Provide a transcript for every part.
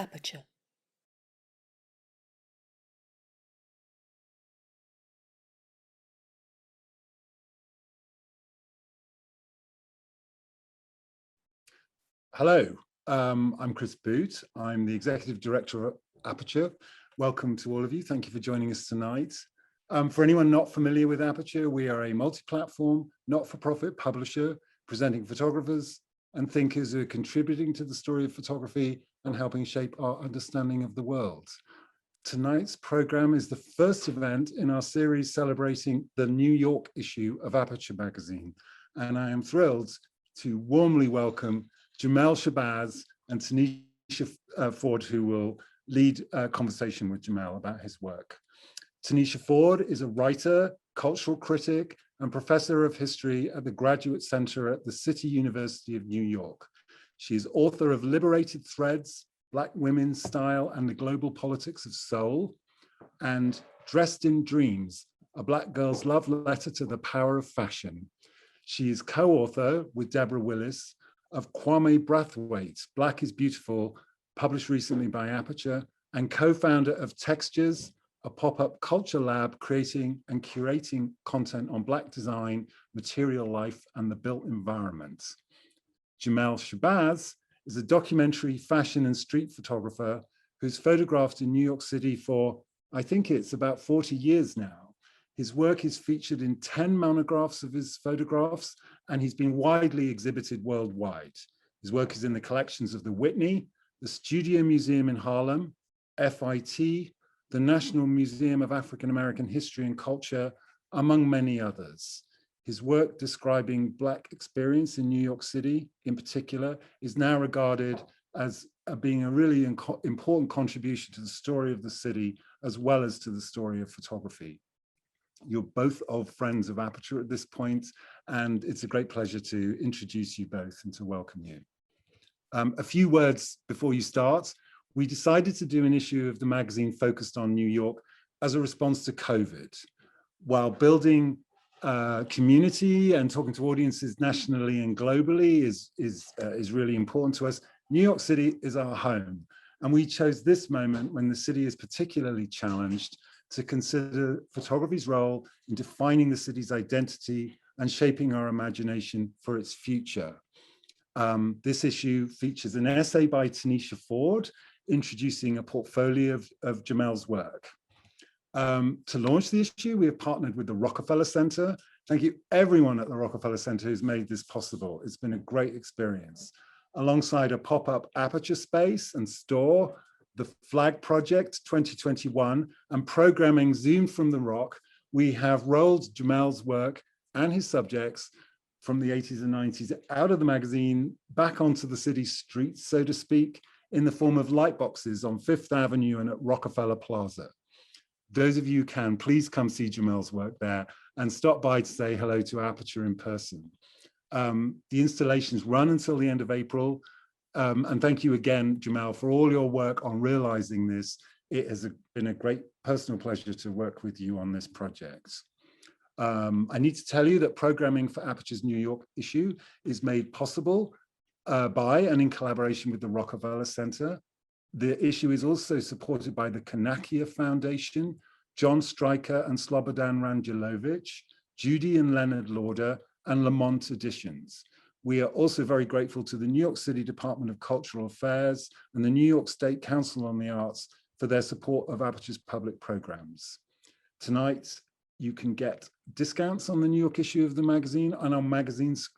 Aperture. Hello, I'm Chris Boot. I'm the Executive Director at Aperture. Welcome to all of you. Thank you for joining us tonight. For anyone not familiar with Aperture, we are a multi-platform, not-for-profit publisher presenting photographers and thinkers who are contributing to the story of photography and helping shape our understanding of the world. Tonight's program is the first event in our series celebrating the New York issue of Aperture magazine, and I am thrilled to warmly welcome Jamal Shabazz and Tanisha Ford, who will lead a conversation with Jamal about his work. Tanisha Ford is a writer, cultural critic, and professor of history at the Graduate Center at the City University of New York. She is author of Liberated Threads, Black Women's Style and the Global Politics of Soul, and Dressed in Dreams, a Black girl's love letter to the power of fashion. She is co-author with Deborah Willis of Kwame Brathwaite's Black is Beautiful, published recently by Aperture, and co-founder of Textures, a pop-up culture lab creating and curating content on Black design, material life, and the built environment. Jamal Shabazz is a documentary fashion and street photographer who's photographed in New York City for, I think it's about 40 years now. His work is featured in 10 monographs of his photographs, and he's been widely exhibited worldwide. His work is in the collections of the Whitney, the Studio Museum in Harlem, FIT, the National Museum of African American History and Culture, among many others. His work describing Black experience in New York City, in particular, is now regarded as being a really important contribution to the story of the city, as well as to the story of photography. You're both old friends of Aperture at this point, and it's a great pleasure to introduce you both and to welcome you. A few words before you start. We decided to do an issue of the magazine focused on New York as a response to COVID. While building community and talking to audiences nationally and globally is really important to us, New York City is our home. And we chose this moment when the city is particularly challenged to consider photography's role in defining the city's identity and shaping our imagination for its future. This issue features an essay by Tanisha Ford, introducing a portfolio of Jamal's work. To launch the issue, we have partnered with the Rockefeller Center. Thank you everyone at the Rockefeller Center who's made this possible. It's been a great experience. Alongside a pop-up Aperture space and store, the Flag Project 2021, and programming Zoom from the Rock, we have rolled Jamal's work and his subjects from the 80s and 90s out of the magazine, back onto the city streets, so to speak, in the form of light boxes on Fifth Avenue and at Rockefeller Plaza. Those of you who can, please come see Jamal's work there and stop by to say hello to Aperture in person. The installations run until the end of April. And thank you again, Jamal, for all your work on realizing this. It has been a great personal pleasure to work with you on this project. I need to tell you that programming for Aperture's New York issue is made possible by and in collaboration with the Rockefeller Center. The issue is also supported by the Kanakia Foundation, John Stryker and Slobodan Rangelovic, Judy and Leonard Lauder, and Lamont Editions. We are also very grateful to the New York City Department of Cultural Affairs and the New York State Council on the Arts for their support of Aperture's public programs. Tonight, you can get discounts on the New York issue of the magazine and on magazine's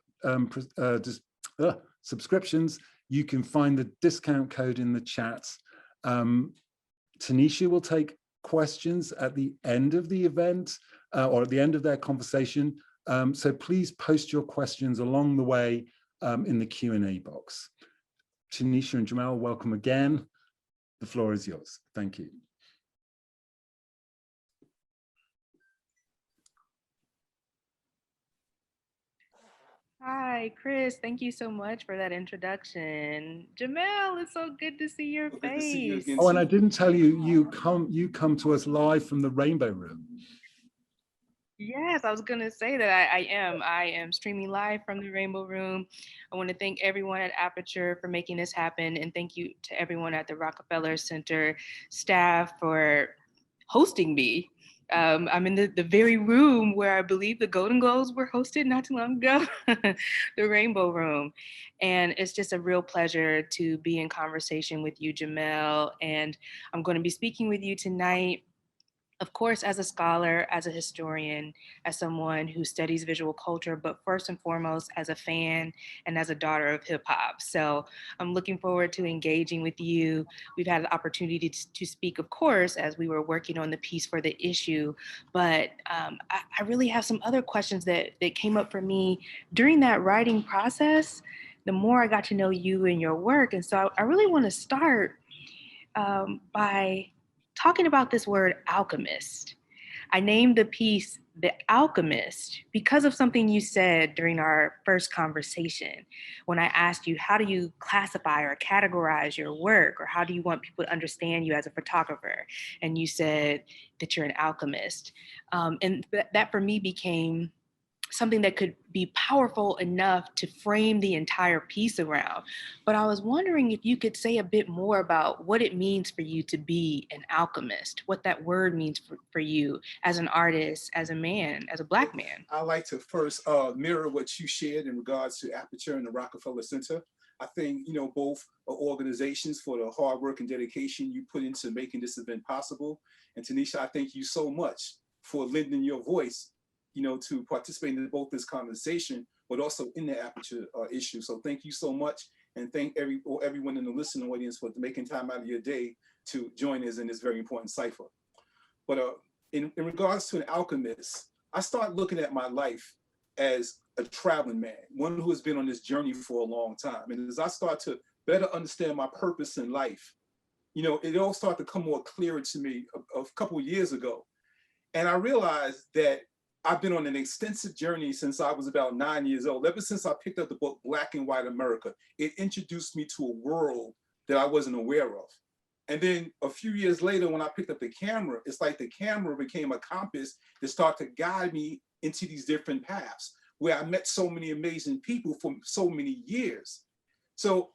subscriptions. You can find the discount code in the chat. Tanisha will take questions at the end of the event or at the end of their conversation. So please post your questions along the way in the Q&A box. Tanisha and Jamal, welcome again. The floor is yours. Thank you. Hi, Chris. Thank you so much for that introduction. Jamel, it's so good to see your face. Oh, and I didn't tell you, you come to us live from the Rainbow Room. Yes, I was gonna say that I am. I am streaming live from the Rainbow Room. I want to thank everyone at Aperture for making this happen, and thank you to everyone at the Rockefeller Center staff for hosting me. I'm in the very room where I believe the Golden Globes were hosted not too long ago, the Rainbow Room. And it's just a real pleasure to be in conversation with you, Jamel. And I'm going to be speaking with you tonight, of course, as a scholar, as a historian, as someone who studies visual culture, but first and foremost, as a fan and as a daughter of hip hop. So I'm looking forward to engaging with you. We've had the opportunity to speak, of course, as we were working on the piece for the issue, but I really have some other questions that came up for me during that writing process. The more I got to know you and your work. And so I really want to start by talking about this word alchemist. I named the piece The Alchemist because of something you said during our first conversation when I asked you, how do you classify or categorize your work, or how do you want people to understand you as a photographer? And you said that you're an alchemist. And that for me became something that could be powerful enough to frame the entire piece around. But I was wondering if you could say a bit more about what it means for you to be an alchemist, what that word means for you as an artist, as a man, as a Black man. I like to first mirror what you shared in regards to Aperture and the Rockefeller Center. I think, both are organizations for the hard work and dedication you put into making this event possible. And Tanisha, I thank you so much for lending your voice, to participate in both this conversation, but also in the Aperture issue. So thank you so much. And thank everyone in the listening audience for making time out of your day to join us in this very important cipher. But in regards to an alchemist, I start looking at my life as a traveling man, one who has been on this journey for a long time. And as I start to better understand my purpose in life, it all started to come more clearer to me a couple of years ago. And I realized that I've been on an extensive journey since I was about 9 years old. Ever since I picked up the book Black and White America, it introduced me to a world that I wasn't aware of. And then a few years later, when I picked up the camera, it's like the camera became a compass that started to guide me into these different paths where I met so many amazing people for so many years. So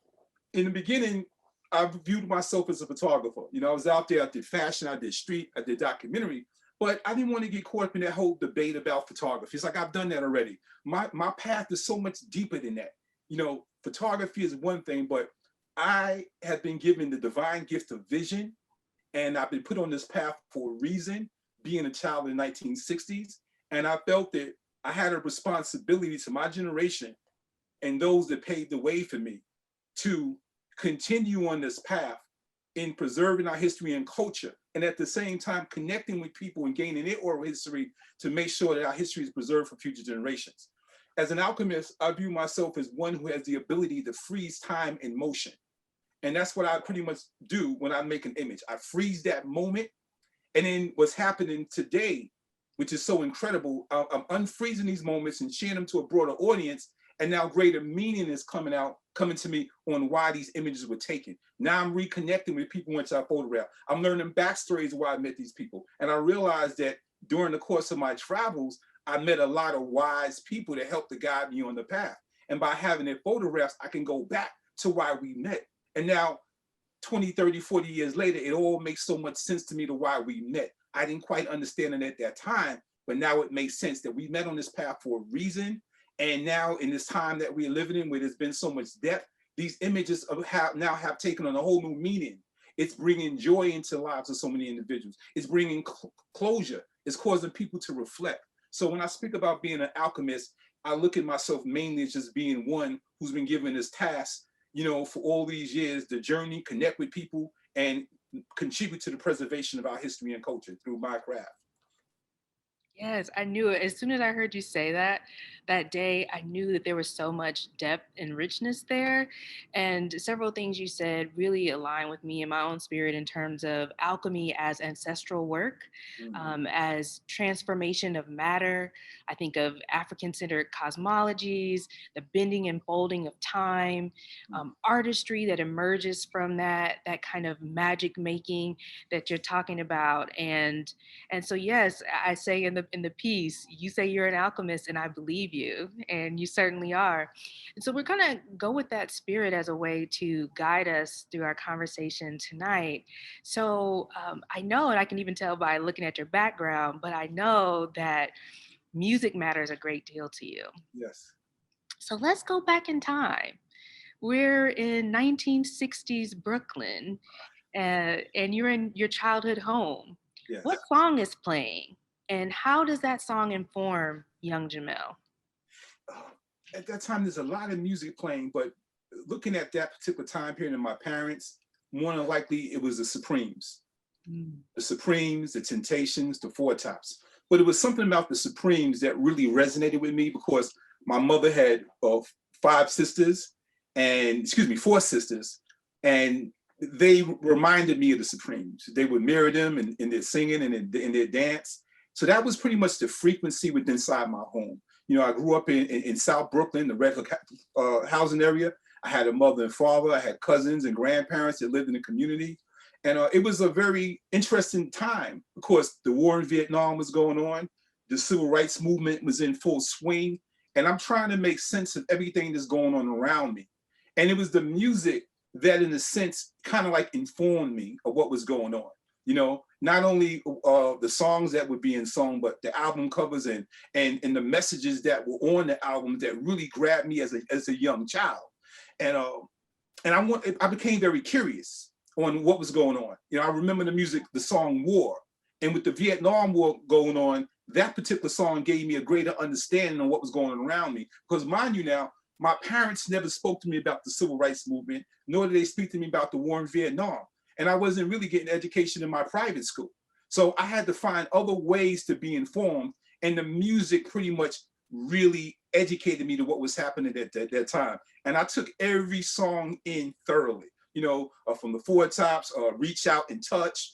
in the beginning, I viewed myself as a photographer. I was out there, I did fashion, I did street, I did documentary, but I didn't want to get caught up in that whole debate about photography. It's like, I've done that already. My path is so much deeper than that. Photography is one thing, but I have been given the divine gift of vision, and I've been put on this path for a reason, being a child in the 1960s. And I felt that I had a responsibility to my generation and those that paved the way for me to continue on this path in preserving our history and culture, and at the same time connecting with people and gaining their oral history to make sure that our history is preserved for future generations. As an alchemist, I view myself as one who has the ability to freeze time and motion. And that's what I pretty much do when I make an image. I freeze that moment, and then what's happening today, which is so incredible, I'm unfreezing these moments and sharing them to a broader audience. And now greater meaning is coming to me on why these images were taken. Now I'm reconnecting with people which I photographed. I'm learning backstories of why I met these people. And I realized that during the course of my travels, I met a lot of wise people that helped to guide me on the path. And by having their photographs, I can go back to why we met. And now 20, 30, 40 years later, it all makes so much sense to me to why we met. I didn't quite understand it at that time, but now it makes sense that we met on this path for a reason. And now in this time that we're living in, where there's been so much depth, these images now have taken on a whole new meaning. It's bringing joy into the lives of so many individuals. It's bringing closure. It's causing people to reflect. So when I speak about being an alchemist, I look at myself mainly as just being one who's been given this task, for all these years, the journey, connect with people, and contribute to the preservation of our history and culture through my craft. Yes, I knew it. As soon as I heard you say that day, I knew that there was so much depth and richness there. And several things you said really align with me in my own spirit in terms of alchemy as ancestral work, as transformation of matter. I think of African-centered cosmologies, the bending and folding of time, artistry that emerges from that kind of magic making that you're talking about. And so, yes, I say in the in the piece, you say you're an alchemist, and I believe you, and you certainly are. And so we're gonna go with that spirit as a way to guide us through our conversation tonight. So I know, and I can even tell by looking at your background, but I know that music matters a great deal to you. Yes. So let's go back in time. We're in 1960s Brooklyn, and you're in your childhood home. Yes. What song is playing, and how does that song inform young Jamel? At that time, there's a lot of music playing, but looking at that particular time period and my parents, more than likely it was the Supremes. The Supremes, the Temptations, the Four Tops. But it was something about the Supremes that really resonated with me because my mother had four sisters, and they reminded me of the Supremes. They would mirror them in their singing and in their dance. So that was pretty much the frequency within inside my home. You know, I grew up in South Brooklyn, the Red Hook housing area. I had a mother and father. I had cousins and grandparents that lived in the community. And it was a very interesting time. Of course, the war in Vietnam was going on. The civil rights movement was in full swing. And I'm trying to make sense of everything that's going on around me. And it was the music that, in a sense, kind of like informed me of what was going on. You know, not only the songs that were being sung, but the album covers and the messages that were on the album that really grabbed me as a young child. And I became very curious on what was going on. You know, I remember the song War. And with the Vietnam War going on, that particular song gave me a greater understanding of what was going on around me. Because mind you now, my parents never spoke to me about the civil rights movement, nor did they speak to me about the war in Vietnam. And I wasn't really getting education in my private school. So I had to find other ways to be informed. And the music pretty much really educated me to what was happening at that time. And I took every song in thoroughly. You know, from the Four Tops, Reach Out and Touch,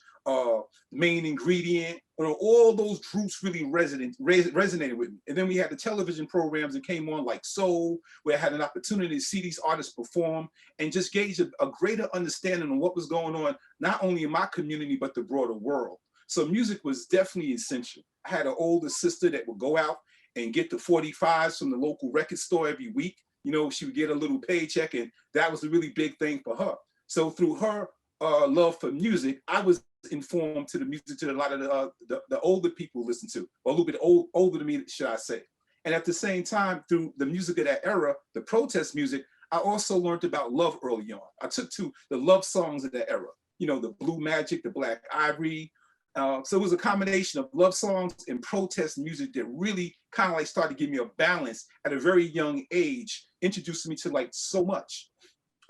Main Ingredient, you know, all those groups really resonated with me. And then we had the television programs that came on like Soul, where I had an opportunity to see these artists perform and just gauge a greater understanding of what was going on, not only in my community, but the broader world. So music was definitely essential. I had an older sister that would go out and get the 45s from the local record store every week. You know, she would get a little paycheck, and that was a really big thing for her. So through her love for music, I was informed to the music that a lot of the older people listen to, or a little bit older than me, should I say. And at the same time, through the music of that era, the protest music, I also learned about love early on. I took to the love songs of that era, you know, the Blue Magic, the Black Ivory. So it was a combination of love songs and protest music that really kind of like started to give me a balance at a very young age, introducing me to like so much.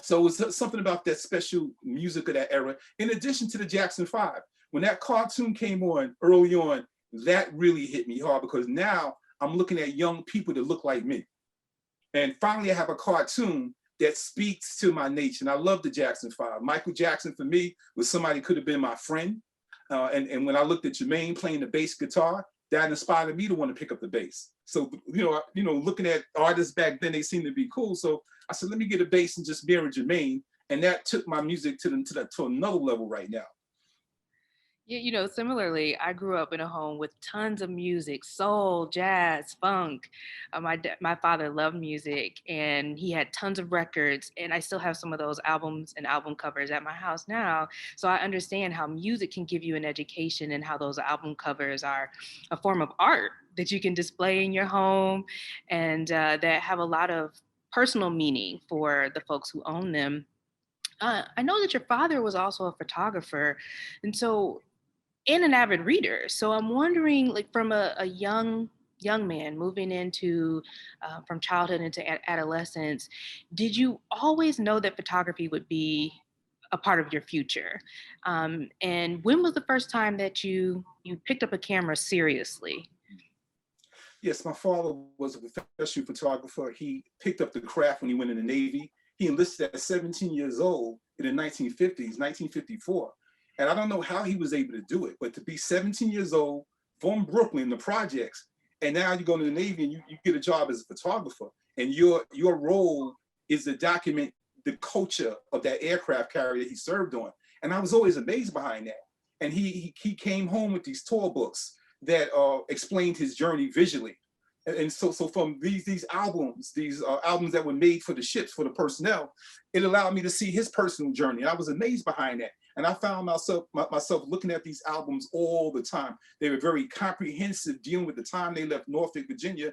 So it was something about that special music of that era, in addition to the Jackson 5. When that cartoon came on early on, that really hit me hard because now I'm looking at young people that look like me. And finally, I have a cartoon that speaks to my nature. And I love the Jackson 5. Michael Jackson, for me, was somebody who could have been my friend. And when I looked at Jermaine playing the bass guitar, that inspired me to want to pick up the bass. So, you know, looking at artists back then, they seemed to be cool. So I said, let me get a bass and just mirror Jermaine. And that took my music to another level right now. Yeah, you know, similarly, I grew up in a home with tons of music, soul, jazz, funk. My father loved music, and he had tons of records, and I still have some of those albums and album covers at my house now. So I understand how music can give you an education and how those album covers are a form of art that you can display in your home and that have a lot of personal meaning for the folks who own them. I know that your father was also a photographer, and so and an avid reader. So I'm wondering, like, from a young man moving into from childhood into adolescence, did you always know that photography would be a part of your future? And when was the first time that you picked up a camera seriously? Yes, my father was a professional photographer. He picked up the craft when he went in the Navy. He enlisted at 17 years old in the 1950s, 1954. And I don't know how he was able to do it, but to be 17 years old from Brooklyn, the projects, and now you go to the Navy and you get a job as a photographer, and your role is to document the culture of that aircraft carrier that he served on. And I was always amazed behind that. And he came home with these tour books that explained his journey visually. And so from these albums, albums that were made for the ships, for the personnel, it allowed me to see his personal journey. And I was amazed behind that. And I found myself looking at these albums all the time. They were very comprehensive, dealing with the time they left Norfolk, Virginia,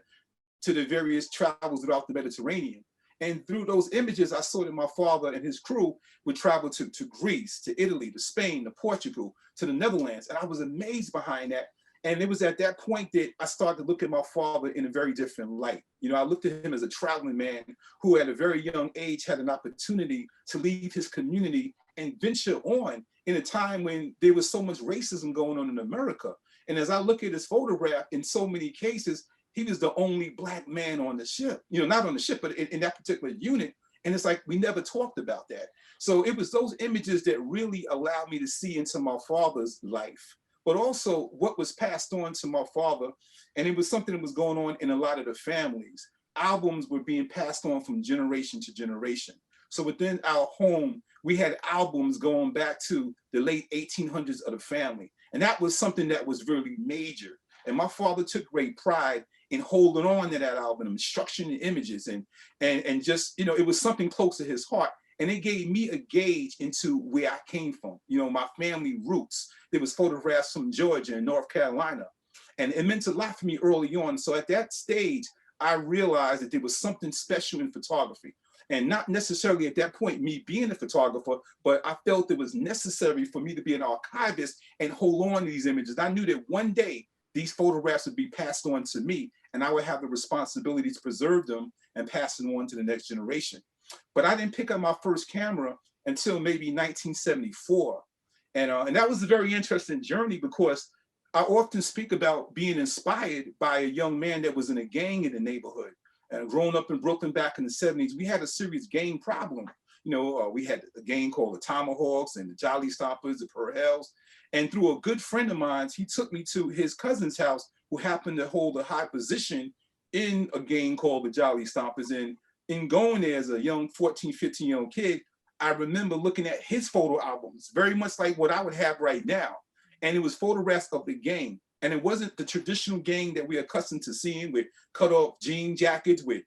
to the various travels throughout the Mediterranean. And through those images, I saw that my father and his crew would travel to Greece, to Italy, to Spain, to Portugal, to the Netherlands. And I was amazed behind that. And it was at that point that I started to look at my father in a very different light. You know, I looked at him as a traveling man who at a very young age had an opportunity to leave his community and venture on in a time when there was so much racism going on in America. And as I look at his photograph, in so many cases, he was the only Black man on the ship, you know, not on the ship, but in that particular unit. And it's like, we never talked about that. So it was those images that really allowed me to see into my father's life, but also what was passed on to my father. And it was something that was going on in a lot of the families. Albums were being passed on from generation to generation. So within our home, we had albums going back to the late 1800s of the family. And that was something that was really major. And my father took great pride in holding on to that album, and structuring the images, and just, you know, it was something close to his heart. And it gave me a gauge into where I came from, you know, my family roots. There was photographs from Georgia and North Carolina. And it meant a lot for me early on. So at that stage, I realized that there was something special in photography. And not necessarily at that point, me being a photographer, but I felt it was necessary for me to be an archivist and hold on to these images. I knew that one day these photographs would be passed on to me, and I would have the responsibility to preserve them and pass them on to the next generation. But I didn't pick up my first camera until maybe 1974. And that was a very interesting journey, because I often speak about being inspired by a young man that was in a gang in the neighborhood. And growing up in Brooklyn back in the 70s, we had a serious gang problem. You know, we had a gang called the Tomahawks and the Jolly Stompers, the Pearls. And through a good friend of mine, he took me to his cousin's house, who happened to hold a high position in a gang called the Jolly Stompers. And in going there as a young 14, 15-year-old kid, I remember looking at his photo albums, very much like what I would have right now. And it was photographs of the gang. And it wasn't the traditional gang that we're accustomed to seeing with cut-off jean jackets with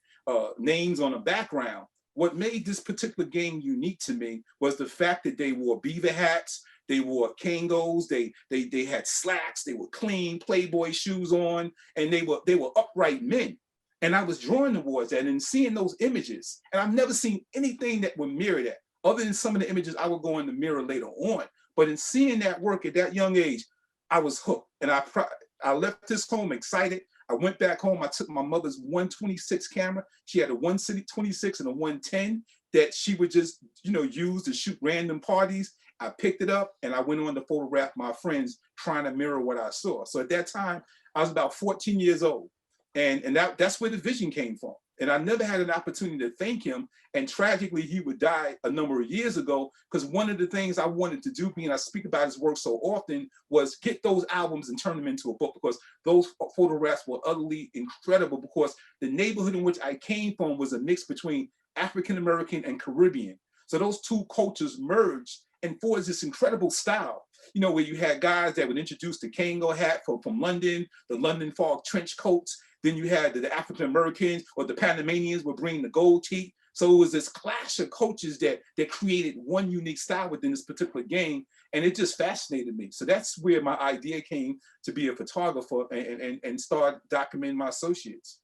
names on the background. What made this particular gang unique to me was the fact that they wore beaver hats, they wore Kangos, they had slacks, they were clean Playboy shoes on, and they were upright men. And I was drawn towards that and seeing those images. And I've never seen anything that would mirror that, other than some of the images I would go in the mirror later on. But in seeing that work at that young age, I was hooked. And I left this home excited. I went back home. I took my mother's 126 camera. She had a 126 and a 110 that she would just, you know, use to shoot random parties. I picked it up and I went on to photograph my friends, trying to mirror what I saw. So at that time, I was about 14 years old. And that's where the vision came from. And I never had an opportunity to thank him. And tragically, he would die a number of years ago, because one of the things I wanted to do, being I speak about his work so often, was get those albums and turn them into a book, because those photographs were utterly incredible, because the neighborhood in which I came from was a mix between African-American and Caribbean. So those two cultures merged and forged this incredible style, you know, where you had guys that would introduce the Kango hat from London, the London fog trench coats. Then you had the African Americans or the Panamanians would bring the gold teeth. So it was this clash of cultures that created one unique style within this particular game. And it just fascinated me. So that's where my idea came to be a photographer and start documenting my associates.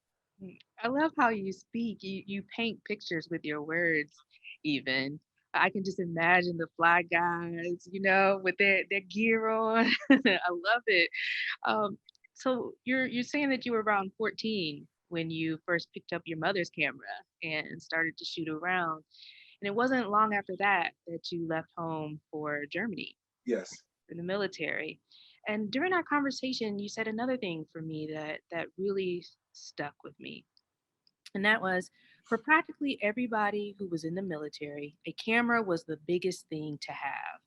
I love how you speak. You paint pictures with your words, even. I can just imagine the fly guys, you know, with their gear on. I love it. Um, so you're saying that you were around 14 when you first picked up your mother's camera and started to shoot around. And it wasn't long after that that you left home for Germany, Yes. for the military. And during our conversation, you said another thing for me that really stuck with me. And that was, for practically everybody who was in the military, a camera was the biggest thing to have.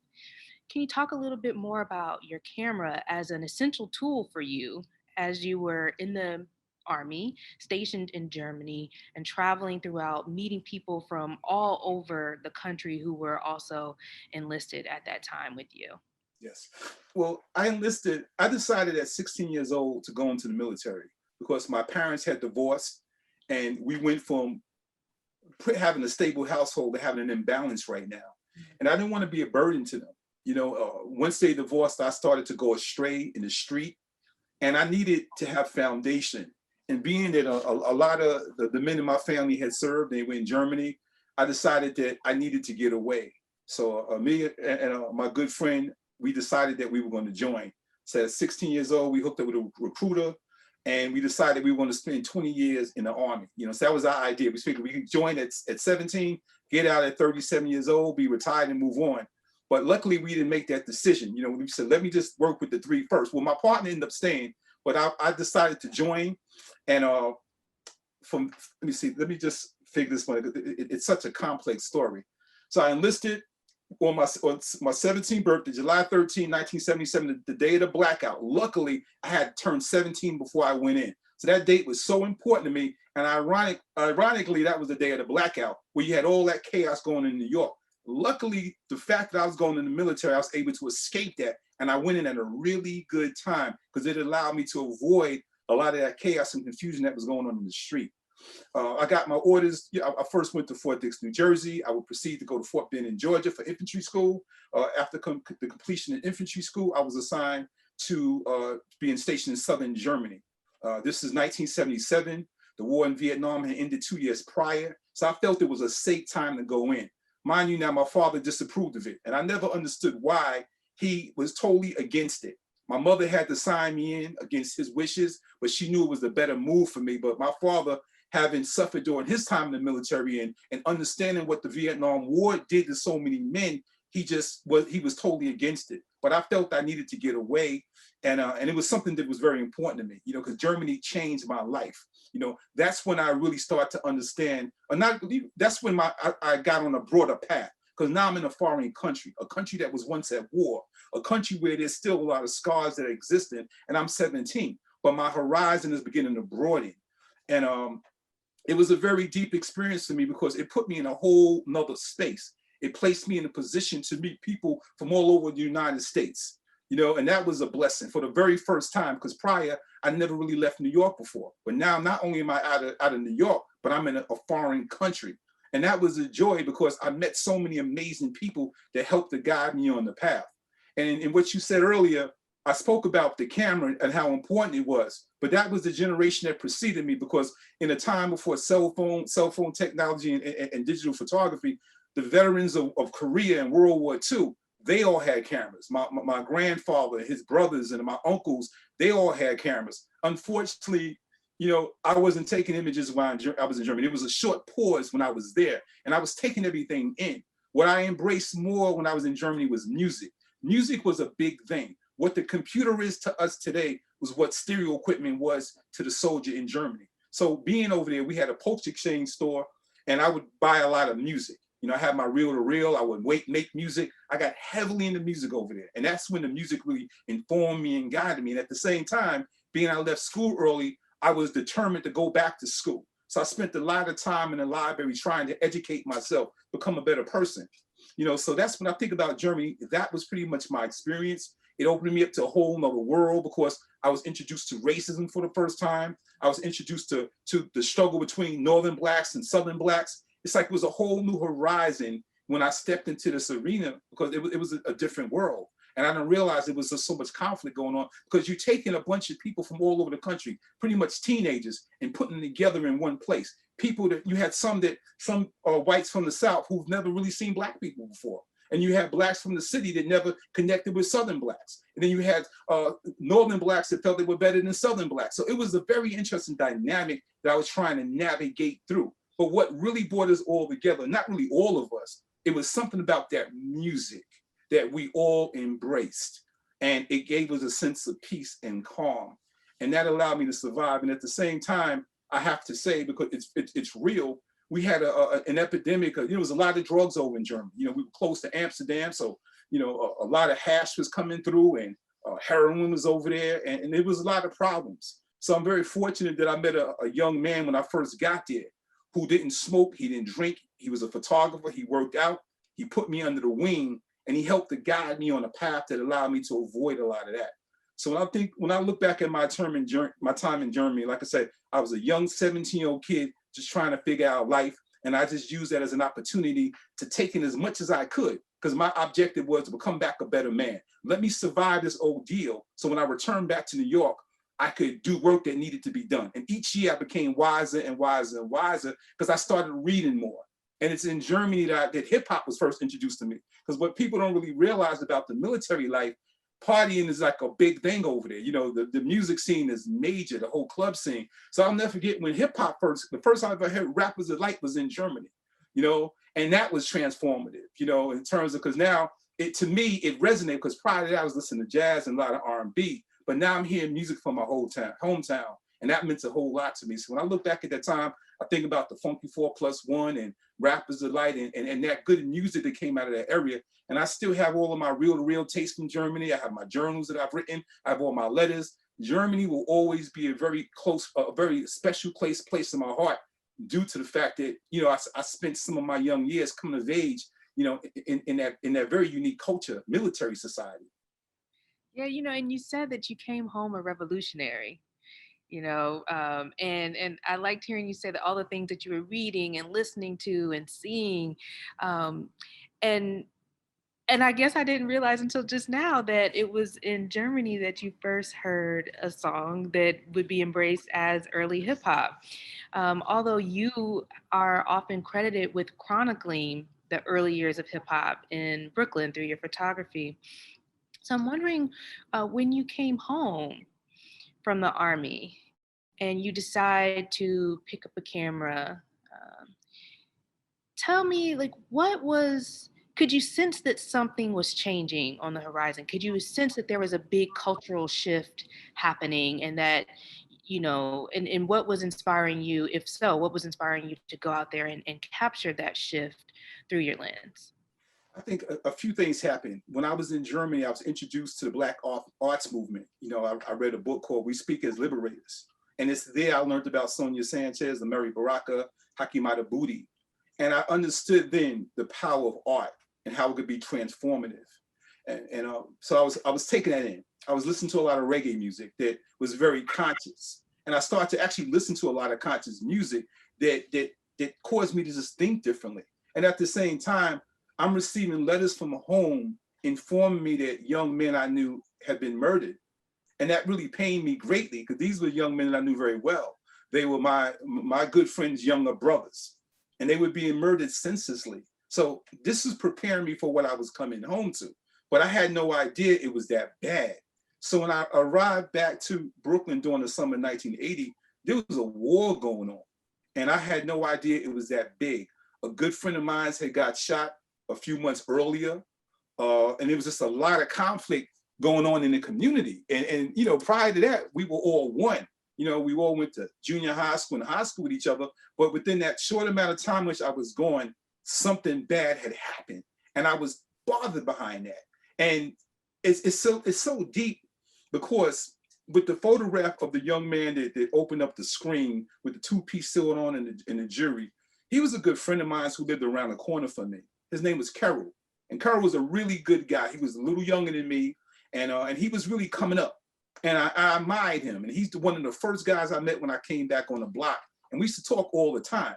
Can you talk a little bit more about your camera as an essential tool for you as you were in the Army, stationed in Germany, and traveling throughout, meeting people from all over the country who were also enlisted at that time with you? Yes. Well, I decided at 16 years old to go into the military because my parents had divorced and we went from having a stable household to having an imbalance right now. And I didn't want to be a burden to them. Once they divorced, I started to go astray in the street and I needed to have foundation. And being that a lot of the men in my family had served, they were in Germany, I decided that I needed to get away. So me and my good friend, we decided that we were going to join. So at 16 years old, we hooked up with a recruiter and we decided we were going to spend 20 years in the Army. So that was our idea. We figured we could join at 17, get out at 37 years old, be retired and move on. But luckily we didn't make that decision. We said, let me just work with the 3 first. Well, my partner ended up staying, but I decided to join. And let me just figure this one. It's such a complex story. So I enlisted on my 17th birthday, July 13, 1977, the day of the blackout. Luckily, I had turned 17 before I went in. So that date was so important to me. And ironically, that was the day of the blackout where you had all that chaos going in New York. Luckily, the fact that I was going in the military, I was able to escape that. And I went in at a really good time because it allowed me to avoid a lot of that chaos and confusion that was going on in the street. I got my orders. I first went to Fort Dix, New Jersey. I would proceed to go to Fort Benning, Georgia for infantry school. After the completion of infantry school, I was assigned to being stationed in southern Germany. This is 1977. The war in Vietnam had ended 2 years prior. So I felt it was a safe time to go in. Mind you, now my father disapproved of it. And I never understood why he was totally against it. My mother had to sign me in against his wishes, but she knew it was the better move for me. But my father, having suffered during his time in the military and understanding what the Vietnam War did to so many men, he was totally against it. But I felt I needed to get away. And it was something that was very important to me, because Germany changed my life. That's when I really start to understand, that's when I got on a broader path. Because now I'm in a foreign country, a country that was once at war, a country where there's still a lot of scars that exist in, and I'm 17, but my horizon is beginning to broaden. And it was a very deep experience for me because it put me in a whole nother space. It placed me in a position to meet people from all over the United States, and that was a blessing for the very first time, because prior, I never really left New York before. But now, not only am I out of New York, but I'm in a foreign country. And that was a joy because I met so many amazing people that helped to guide me on the path. And in what you said earlier, I spoke about the camera and how important it was, but that was the generation that preceded me, because in a time before cell phone technology and digital photography, the veterans of Korea and World War II, they all had cameras. My grandfather, his brothers, and my uncles, they all had cameras. Unfortunately, I wasn't taking images when I was in Germany. It was a short pause when I was there, and I was taking everything in. What I embraced more when I was in Germany was music. Music was a big thing. What the computer is to us today was what stereo equipment was to the soldier in Germany. So being over there, we had a post exchange store, and I would buy a lot of music. I had my reel-to-reel. I would make music. I got heavily into music over there, and that's when the music really informed me and guided me. And at the same time, being I left school early, I was determined to go back to school. So I spent a lot of time in the library trying to educate myself, become a better person. So that's when I think about Germany. That was pretty much my experience. It opened me up to a whole nother world because I was introduced to racism for the first time. I was introduced to the struggle between Northern Blacks and Southern Blacks. It's like it was a whole new horizon when I stepped into this arena, because it was a different world. And I didn't realize it was just so much conflict going on, because you're taking a bunch of people from all over the country, pretty much teenagers, and putting them together in one place. People that you had some whites from the South who've never really seen Black people before. And you had Blacks from the city that never connected with Southern Blacks. And then you had Northern Blacks that felt they were better than Southern Blacks. So it was a very interesting dynamic that I was trying to navigate through. But what really brought us all together, not really all of us, it was something about that music that we all embraced. And it gave us a sense of peace and calm. And that allowed me to survive. And at the same time, I have to say, because it's real, we had an epidemic. There was a lot of drugs over in Germany. We were close to Amsterdam. So, a lot of hash was coming through, and heroin was over there. And there was a lot of problems. So I'm very fortunate that I met a young man when I first got there who didn't smoke, he didn't drink. He was a photographer, he worked out. He put me under the wing, And he helped to guide me on a path that allowed me to avoid a lot of that. So when I look back at my time in Germany, like I said, I was a young 17-year-old kid just trying to figure out life. And I just used that as an opportunity to take in as much as I could, because my objective was to become back a better man. Let me survive this ordeal, so when I returned back to New York, I could do work that needed to be done. And each year I became wiser and wiser and wiser, because I started reading more. And it's in Germany that hip hop was first introduced to me. Because what people don't really realize about the military life, partying is like a big thing over there. You know, the music scene is major, the whole club scene. So I'll never forget when hip hop the first time I ever heard Rappers Delight was in Germany, you know, and that was transformative, you know, in terms of, because now to me, it resonated, because prior to that I was listening to jazz and a lot of R&B, but now I'm hearing music from my hometown, and that meant a whole lot to me. So when I look back at that time, I think about the Funky 4+1 and Rappers Delight and that good music that came out of that area. And I still have all of my real taste from Germany. I have my journals that I've written. I have all my letters. Germany will always be a very close, a very special place in my heart, due to the fact that, you know, I spent some of my young years coming of age, you know, in that very unique culture, military society. Yeah, you know, and you said that you came home a revolutionary, you know, and I liked hearing you say that all the things that you were reading and listening to and seeing, um, and and I guess I didn't realize until just now that it was in Germany that you first heard a song that would be embraced as early hip hop. Although you are often credited with chronicling the early years of hip hop in Brooklyn through your photography. So I'm wondering, when you came home from the army and you decide to pick up a camera, um, tell me, like, could you sense that something was changing on the horizon? Could you sense that there was a big cultural shift happening, and that, you know, and what was inspiring you, if so, what was inspiring you to go out there and capture that shift through your lens? I think a few things happened. When I was in Germany, I was introduced to the Black arts movement. You know, I read a book called We Speak as Liberators. And it's there I learned about Sonia Sanchez, the Mary Baraka, Hakimata Booty. And I understood then the power of art and how it could be transformative. And so I was taking that in. I was listening to a lot of reggae music that was very conscious. And I started to actually listen to a lot of conscious music that caused me to just think differently. And at the same time, I'm receiving letters from home informing me that young men I knew had been murdered. And that really pained me greatly, because these were young men that I knew very well. They were my good friends' younger brothers, and they were being murdered senselessly. So this was preparing me for what I was coming home to, but I had no idea it was that bad. So when I arrived back to Brooklyn during the summer of 1980, there was a war going on, and I had no idea it was that big. A good friend of mine had got shot a few months earlier, and there was just a lot of conflict going on in the community. And you know, prior to that, we were all one. You know, we all went to junior high school and high school with each other, but within that short amount of time which I was gone, something bad had happened, and I was bothered behind that. And it's so deep, because with the photograph of the young man that opened up the screen with the two-piece suit on in the jury, he was a good friend of mine who lived around the corner from me. His name was Carol. And Carol was a really good guy. He was a little younger than me, and he was really coming up. And I admired him. And he's one of the first guys I met when I came back on the block. And we used to talk all the time.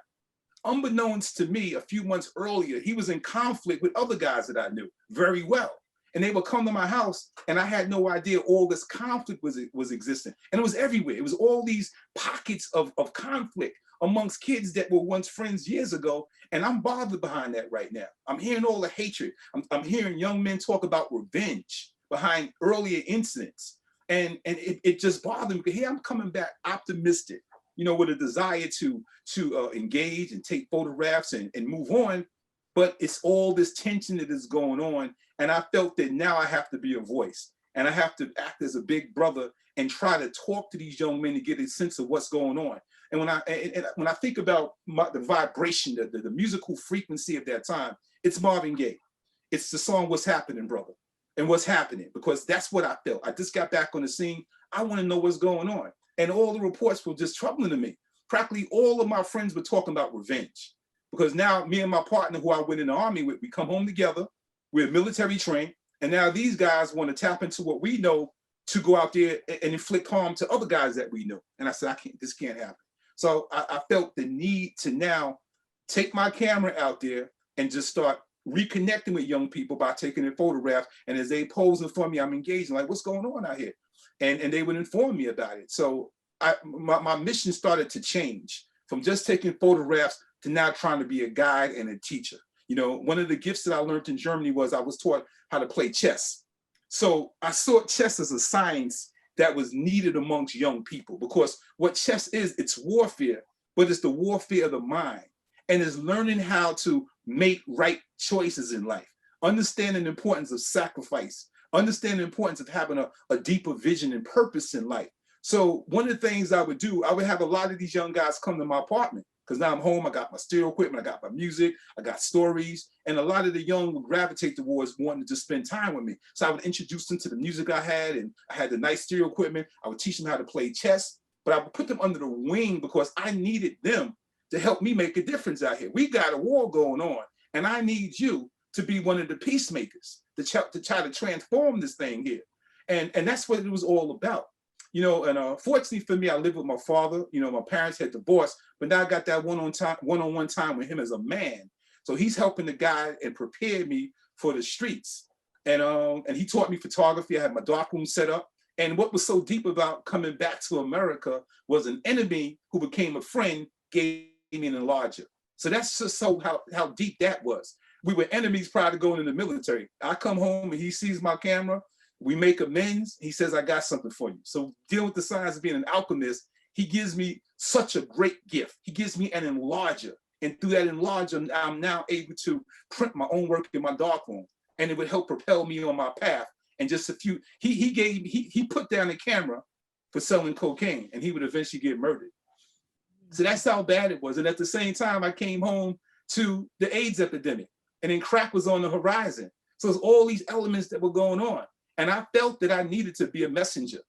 Unbeknownst to me, a few months earlier, he was in conflict with other guys that I knew very well. And they would come to my house, and I had no idea all this conflict was existing. And it was everywhere. It was all these pockets of conflict amongst kids that were once friends years ago. And I'm bothered behind that right now. I'm hearing all the hatred. I'm hearing young men talk about revenge behind earlier incidents. And it just bothered me, because here I'm coming back optimistic, you know, with a desire to engage and take photographs and move on. But it's all this tension that is going on. And I felt that now I have to be a voice, and I have to act as a big brother and try to talk to these young men to get a sense of what's going on. And when I think about the vibration, the musical frequency of that time, it's Marvin Gaye. It's the song "What's Happening, Brother," and what's happening, because that's what I felt. I just got back on the scene. I want to know what's going on. And all the reports were just troubling to me. Practically all of my friends were talking about revenge, because now me and my partner, who I went in the army with, we come home together. And we used to talk all the time. Unbeknownst to me, a few months earlier, he was in conflict with other guys that I knew very well. And they would come to my house, and I had no idea all this conflict was existing. And it was everywhere. It was all these pockets of conflict amongst kids that were once friends years ago. And I'm bothered behind that right now. I'm hearing all the hatred. I'm hearing young men talk about revenge, because now me and my partner, who I went in the army with, we come home together. We're military trained. And now these guys want to tap into what we know to go out there and inflict harm to other guys that we know. And I said, this can't happen. So I felt the need to now take my camera out there and just start reconnecting with young people by taking their photographs. And as they posing for me, I'm engaging, like, what's going on out here? And they would inform me about it. So my mission started to change from just taking photographs to now trying to be a guide and a teacher. You know, one of the gifts that I learned in Germany was I was taught how to play chess. So I saw chess as a science that was needed amongst young people, because what chess is, it's warfare, but it's the warfare of the mind. And it's learning how to make right choices in life, understanding the importance of sacrifice, understanding the importance of having a deeper vision and purpose in life. So one of the things I would do, I would have a lot of these young guys come to my apartment, because now I'm home, I got my stereo equipment, I got my music, I got stories, and a lot of the young would gravitate towards wanting to just spend time with me. So I would introduce them to the music I had, and I had the nice stereo equipment. I would teach them how to play chess, but I would put them under the wing because I needed them to help me make a difference out here. We got a war going on, and I need you to be one of the peacemakers to try to transform this thing here. And that's what it was all about. You know, and fortunately for me, I lived with my father. You know, my parents had divorced, but now I got that one-on-one time with him as a man. So he's helping to guide and prepare me for the streets. And he taught me photography. I had my darkroom set up. And what was so deep about coming back to America was an enemy who became a friend gave me an enlarger. So that's just so how deep that was. We were enemies prior to going in the military. I come home and he sees my camera. We make amends. He says, I got something for you. So dealing with the science of being an alchemist, he gives me such a great gift. He gives me an enlarger. And through that enlarger, I'm now able to print my own work in my darkroom. And it would help propel me on my path. And just a few, he put down a camera for selling cocaine, and he would eventually get murdered. So that's how bad it was. And at the same time, I came home to the AIDS epidemic, and then crack was on the horizon. So it's all these elements that were going on. And I felt that I needed to be a messenger.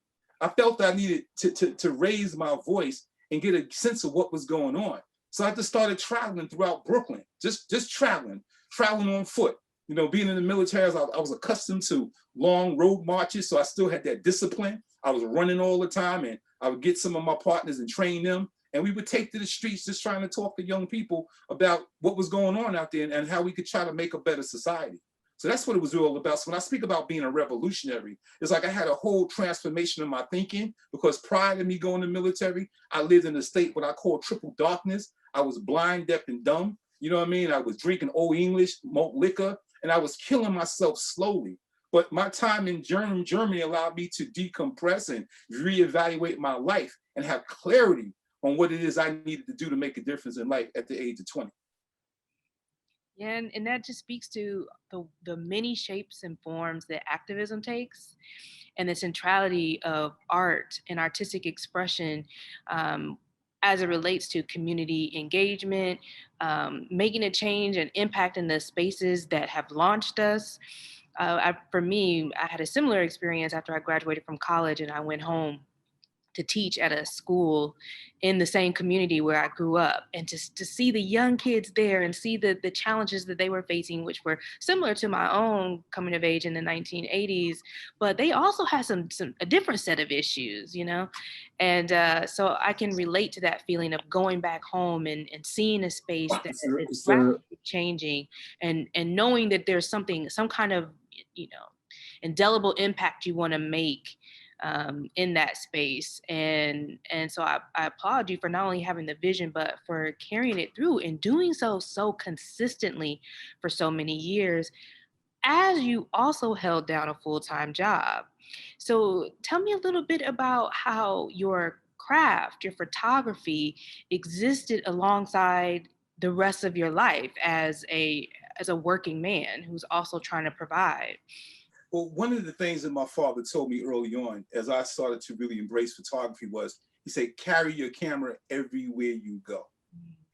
I felt that I needed to raise my voice and get a sense of what was going on. So I just started traveling throughout Brooklyn, just traveling on foot. You know, being in the military, I was accustomed to long road marches, so I still had that discipline. I was running all the time, and I would get some of my partners and train them. And we would take to the streets just trying to talk to young people about what was going on out there and how we could try to make a better society. So that's what it was all about. So when I speak about being a revolutionary, it's like I had a whole transformation of my thinking, because prior to me going to the military, I lived in a state what I call triple darkness. I was blind, deaf, and dumb. You know what I mean? I was drinking Old English, malt liquor, and I was killing myself slowly. But my time in Germany allowed me to decompress and reevaluate my life and have clarity on what it is I needed to do to make a difference in life at the age of 20. Yeah, and that just speaks to the many shapes and forms that activism takes, and the centrality of art and artistic expression as it relates to community engagement, making a change and impacting the spaces that have launched us. For me, I had a similar experience after I graduated from college, and I went home to teach at a school in the same community where I grew up, and to see the young kids there and see the challenges that they were facing, which were similar to my own coming of age in the 1980s, but they also had a different set of issues, you know? And so I can relate to that feeling of going back home and seeing a space that is rapidly changing, and knowing that there's some kind of, you know, indelible impact you want to make in that space. And so I applaud you for not only having the vision, but for carrying it through and doing so consistently for so many years, as you also held down a full-time job. So tell me a little bit about how your craft, your photography, existed alongside the rest of your life as a working man who's also trying to provide. Well, one of the things that my father told me early on, as I started to really embrace photography, was he said, carry your camera everywhere you go.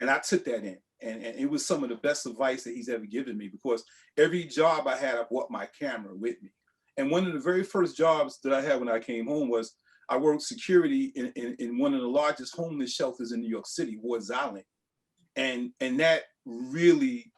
And I took that in. And it was some of the best advice that he's ever given me, because every job I had, I brought my camera with me. And one of the very first jobs that I had when I came home was I worked security in one of the largest homeless shelters in New York City, Ward's Island. And that really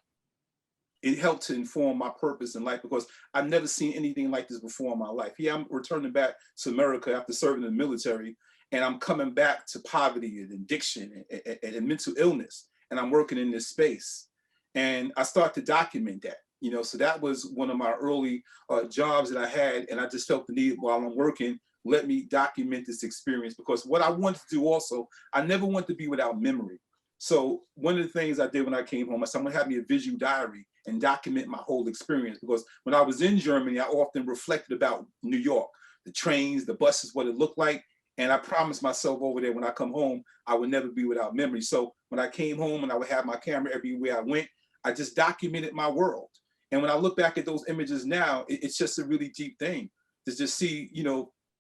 it helped to inform my purpose in life, because I've never seen anything like this before in my life. Yeah, I'm returning back to America after serving in the military, and I'm coming back to poverty and addiction and mental illness, and I'm working in this space. And I start to document that, so that was one of my early jobs that I had, and I just felt the need while I'm working, let me document this experience, because what I wanted to do also, I never want to be without memory. So one of the things I did when I came home, I said, I'm gonna have me a visual diary and document my whole experience, because when I was in Germany, I often reflected about New York, the trains, the buses, what it looked like. And I promised myself over there, when I come home, I would never be without memory. So when I came home and I would have my camera everywhere I went, I just documented my world. And when I look back at those images now, it's just a really deep thing to just see,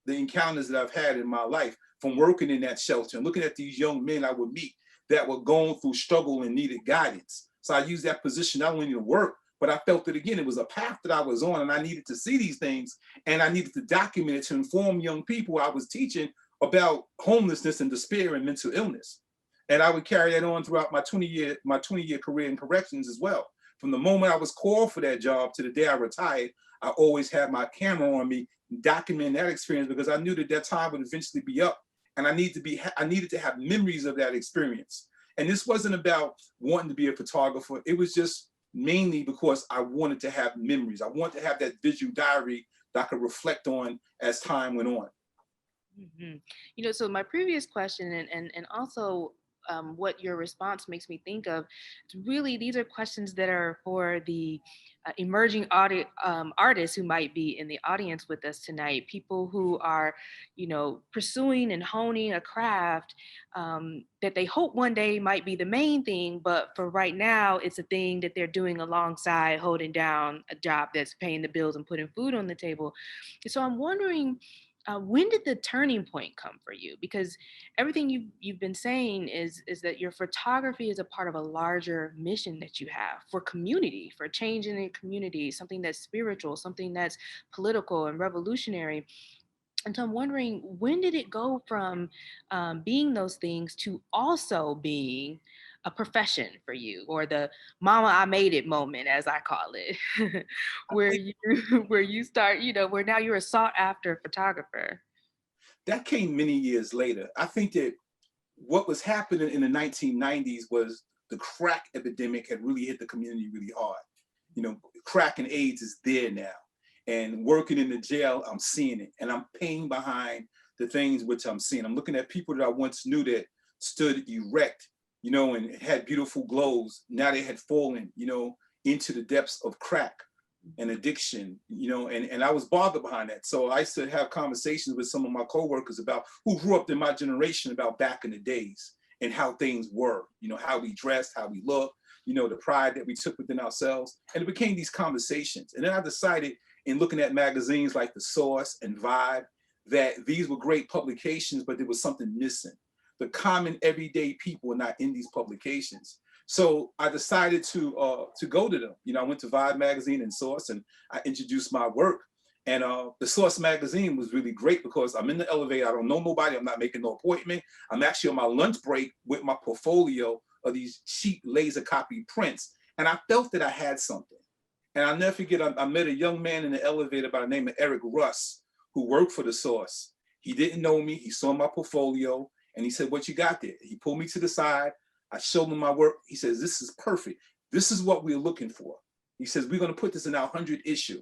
the encounters that I've had in my life from working in that shelter and looking at these young men I would meet that were going through struggle and needed guidance. So I used that position not only to work, but I felt that, again, it was a path that I was on, and I needed to see these things, and I needed to document it to inform young people I was teaching about homelessness and despair and mental illness. And I would carry that on throughout my 20-year career in corrections as well. From the moment I was called for that job to the day I retired, I always had my camera on me, documenting that experience, because I knew that that time would eventually be up, and I needed to have memories of that experience. And this wasn't about wanting to be a photographer. It was just mainly because I wanted to have memories. I wanted to have that visual diary that I could reflect on as time went on. Mm-hmm. So my previous question and also what your response makes me think of, really, these are questions that are for the emerging artists who might be in the audience with us tonight, people who are, pursuing and honing a craft that they hope one day might be the main thing, but for right now, it's a thing that they're doing alongside holding down a job that's paying the bills and putting food on the table. So I'm wondering, when did the turning point come for you? Because everything you've been saying is that your photography is a part of a larger mission that you have for community, for change in the community, something that's spiritual, something that's political and revolutionary. And so I'm wondering, when did it go from being those things to also being a profession for you, or the "Mama, I made it" moment, as I call it, where you start, where now you're a sought after photographer? That came many years later. I think that what was happening in the 1990s was the crack epidemic had really hit the community really hard. Crack and AIDS is there now. And working in the jail, I'm seeing it, and I'm paying behind the things which I'm seeing. I'm looking at people that I once knew that stood erect, and had beautiful glows. Now they had fallen, into the depths of crack and addiction, and I was bothered behind that. So I used to have conversations with some of my coworkers about who grew up in my generation about back in the days and how things were, how we dressed, how we looked, the pride that we took within ourselves. And it became these conversations. And then I decided, in looking at magazines like The Source and Vibe, that these were great publications, but there was something missing. The common everyday people were not in these publications. So I decided to go to them. I went to Vibe magazine and Source, and I introduced my work. And the Source magazine was really great because I'm in the elevator. I don't know nobody. I'm not making no appointment. I'm actually on my lunch break with my portfolio of these cheap laser copy prints. And I felt that I had something. And I'll never forget, I met a young man in the elevator by the name of Eric Russ, who worked for the Source. He didn't know me. He saw my portfolio, and he said, "What you got there?" He pulled me to the side. I showed him my work. He says, "This is perfect. This is what we're looking for." He says, "We're going to put this in our 100th issue."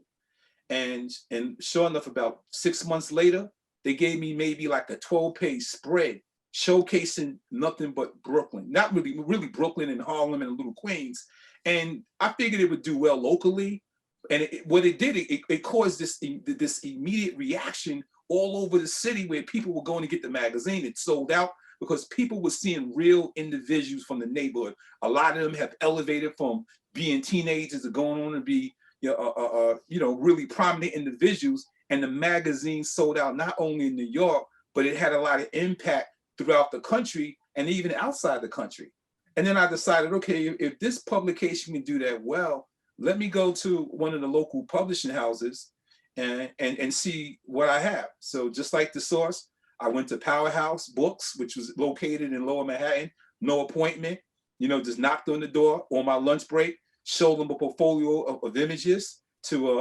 And sure enough, about 6 months later, they gave me maybe like a 12-page spread showcasing nothing but Brooklyn. Not really Brooklyn and Harlem and Little Queens. And I figured it would do well locally. And what it did, it caused this immediate reaction all over the city where people were going to get the magazine. It sold out because people were seeing real individuals from the neighborhood. A lot of them have elevated from being teenagers to going on to be, really prominent individuals. And the magazine sold out not only in New York, but it had a lot of impact throughout the country and even outside the country. And then I decided, okay, if this publication can do that well, let me go to one of the local publishing houses and see what I have. So just like The Source, I went to Powerhouse Books, which was located in Lower Manhattan, no appointment, just knocked on the door on my lunch break. showed them a portfolio of images to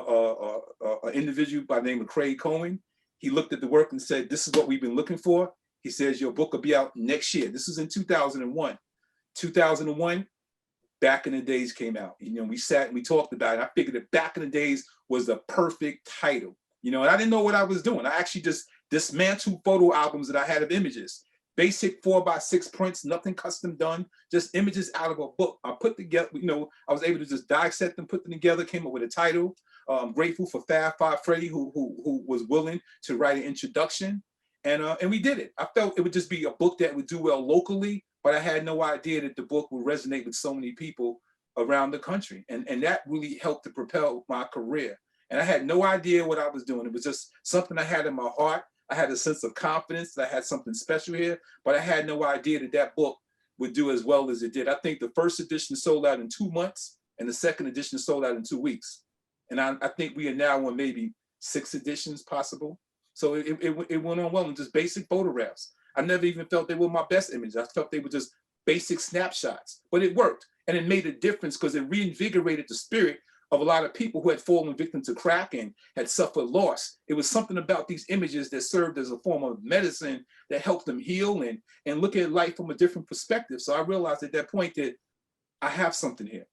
an individual by the name of Craig Cohen. He looked at the work and said, this is what we've been looking for. He says, your book will be out next year. This is in 2001. 2001, Back in the Days came out. You know, we sat and we talked about it. I figured that Back in the Days was the perfect title. You know, and I didn't know what I was doing. I actually just dismantled photo albums that I had of images. Basic 4x6 prints, nothing custom done, just images out of a book. I put together, you know, I was able to just dissect them, put them together, came up with a title. I'm grateful for Fab Five Freddy, who was willing to write an introduction. And we did it. I felt it would just be a book that would do well locally, but I had no idea that the book would resonate with so many people around the country. And that really helped to propel my career. And I had no idea what I was doing. It was just something I had in my heart. I had a sense of confidence that I had something special here, but I had no idea that that book would do as well as it did. I think the first edition sold out in 2 months and the second edition sold out in 2 weeks. And I think we are now on maybe 6 editions possible. So it went on well in just basic photographs. I never even felt they were my best images. I felt they were just basic snapshots, but it worked. And it made a difference because it reinvigorated the spirit of a lot of people who had fallen victim to crack and had suffered loss. It was something about these images that served as a form of medicine that helped them heal and look at life from a different perspective. So I realized at that point that I have something here.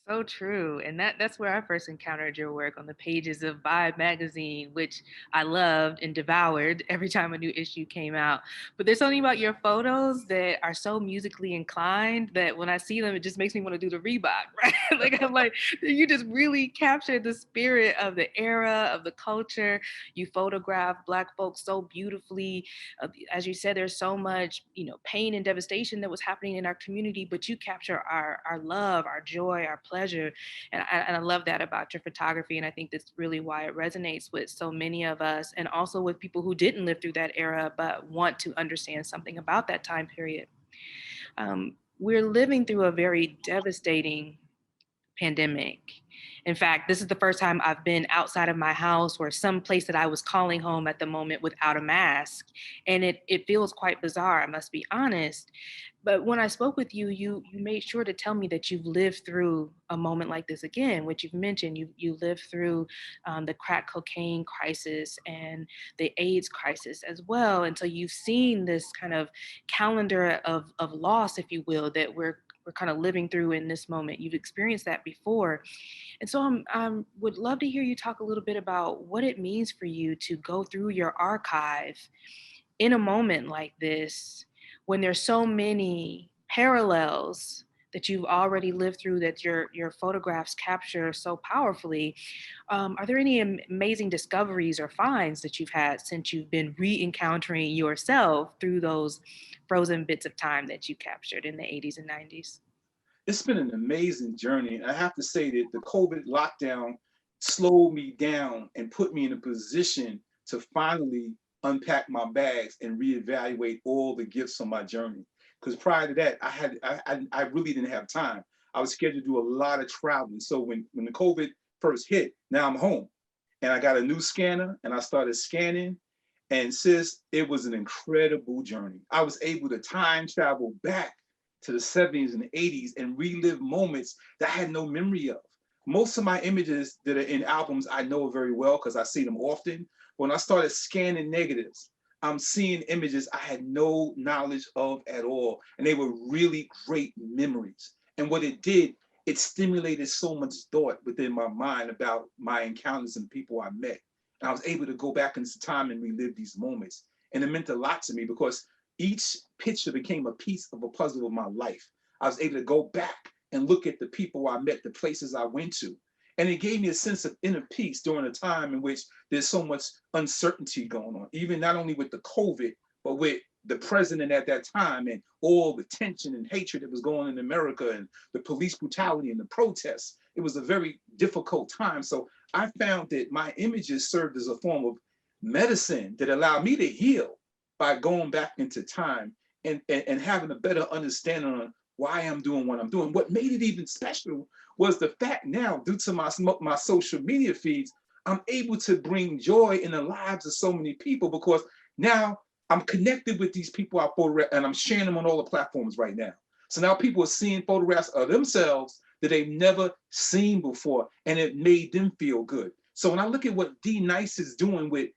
So true. And that's where I first encountered your work on the pages of Vibe magazine, which I loved and devoured every time a new issue came out. But there's something about your photos that are so musically inclined that when I see them, it just makes me want to do the Reebok, right? Like, I'm like, you just really captured the spirit of the era, of the culture. You photograph Black folks so beautifully. As you said, there's so much, you know, pain and devastation that was happening in our community, but you capture our love, our joy, our pleasure. And I love that about your photography. And I think that's really why it resonates with so many of us, and also with people who didn't live through that era, but want to understand something about that time period. We're living through a very devastating pandemic. In fact, this is the first time I've been outside of my house or some place that I was calling home at the moment without a mask. And it feels quite bizarre, I must be honest. But when I spoke with you, you made sure to tell me that you've lived through a moment like this again, which you've mentioned. You lived through the crack cocaine crisis and the AIDS crisis as well. And so you've seen this kind of calendar of loss, if you will, that we're kind of living through in this moment. You've experienced that before. And so I would love to hear you talk a little bit about what it means for you to go through your archive in a moment like this, when there's so many parallels that you've already lived through that your photographs capture so powerfully. Are there any amazing discoveries or finds that you've had since you've been re-encountering yourself through those frozen bits of time that you captured in the 80s and 90s? It's been an amazing journey. I have to say that the COVID lockdown slowed me down and put me in a position to finally unpack my bags and reevaluate all the gifts on my journey. Because prior to that, I really didn't have time. I was scheduled to do a lot of traveling. So when the COVID first hit, now I'm home and I got a new scanner and I started scanning. And sis, it was an incredible journey. I was able to time travel back to the 70s and 80s and relive moments that I had no memory of. Most of my images that are in albums, I know very well because I see them often. When I started scanning negatives, I'm seeing images I had no knowledge of at all. And they were really great memories. And what it did, it stimulated so much thought within my mind about my encounters and people I met. And I was able to go back into time and relive these moments. And it meant a lot to me because each picture became a piece of a puzzle of my life. I was able to go back and look at the people I met, the places I went to. And it gave me a sense of inner peace during a time in which there's so much uncertainty going on, even not only with the COVID, but with the president at that time and all the tension and hatred that was going on in America and the police brutality and the protests. It was a very difficult time. So I found that my images served as a form of medicine that allowed me to heal by going back into time and having a better understanding on why I'm doing what I'm doing. What made it even special was the fact now, due to my social media feeds, I'm able to bring joy in the lives of so many people because now I'm connected with these people I photograph and I'm sharing them on all the platforms right now. So now people are seeing photographs of themselves that they've never seen before, and it made them feel good. So when I look at what D Nice is doing with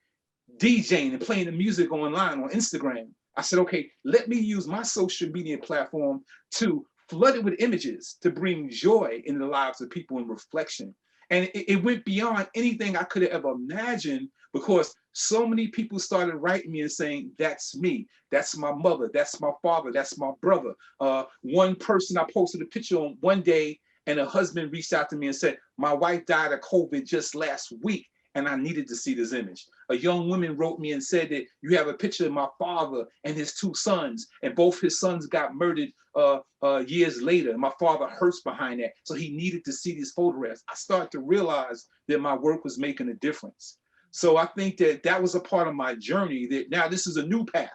DJing and playing the music online on Instagram, I said, okay, let me use my social media platform to flood it with images to bring joy in the lives of people in reflection. And it went beyond anything I could have ever imagined, because so many people started writing me and saying, that's me, that's my mother, that's my father, that's my brother. One person I posted a picture on one day, and a husband reached out to me and said, my wife died of COVID just last week, and I needed to see this image. A young woman wrote me and said that you have a picture of my father and his two sons, and both his sons got murdered years later. My father hurts behind that, so he needed to see these photographs. I started to realize that my work was making a difference. So I think that that was a part of my journey, that now this is a new path,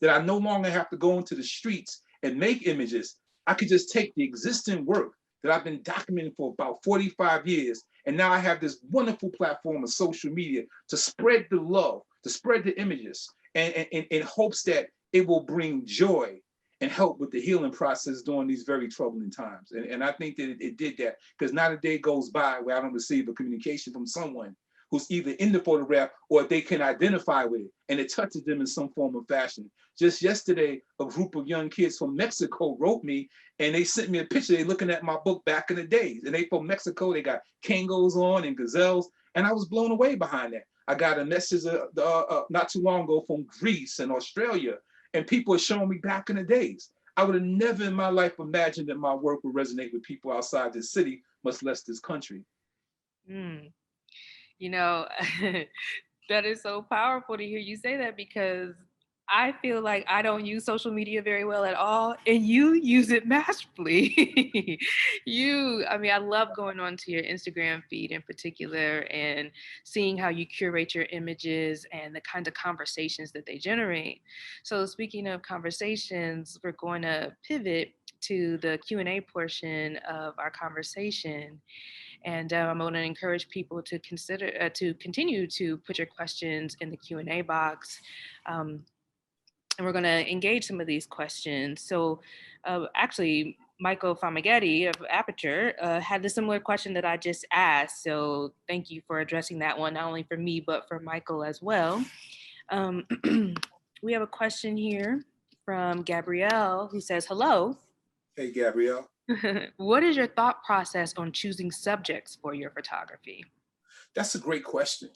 that I no longer have to go into the streets and make images. I could just take the existing work that I've been documenting for about 45 years, and now I have this wonderful platform of social media to spread the love, to spread the images, and in hopes that it will bring joy and help with the healing process during these very troubling times. And I think that it did that, because not a day goes by where I don't receive a communication from someone who's either in the photograph or they can identify with it, and it touches them in some form or fashion. Just yesterday, a group of young kids from Mexico wrote me, and they sent me a picture. They're looking at my book back in the days, and they from Mexico. They got kangos on and gazelles, and I was blown away behind that. I got a message not too long ago from Greece and Australia, and people are showing me back in the days. I would have never in my life imagined that my work would resonate with people outside this city, much less this country. Mm. You know, that is so powerful to hear you say that, because I feel like I don't use social media very well at all, and you use it masterfully. I mean, I love going onto your Instagram feed in particular and seeing how you curate your images and the kinds of conversations that they generate. So speaking of conversations, we're going to pivot to the Q&A portion of our conversation. And I'm going to encourage people to consider to continue to put your questions in the Q&A box. And we're going to engage some of these questions. So actually, Michael Famaghetti of Aperture had a similar question that I just asked. So thank you for addressing that one, not only for me, but for Michael as well. We have a question here from Gabrielle, who says, hello. Hey, Gabrielle. What is your thought process on choosing subjects for your photography? That's a great question.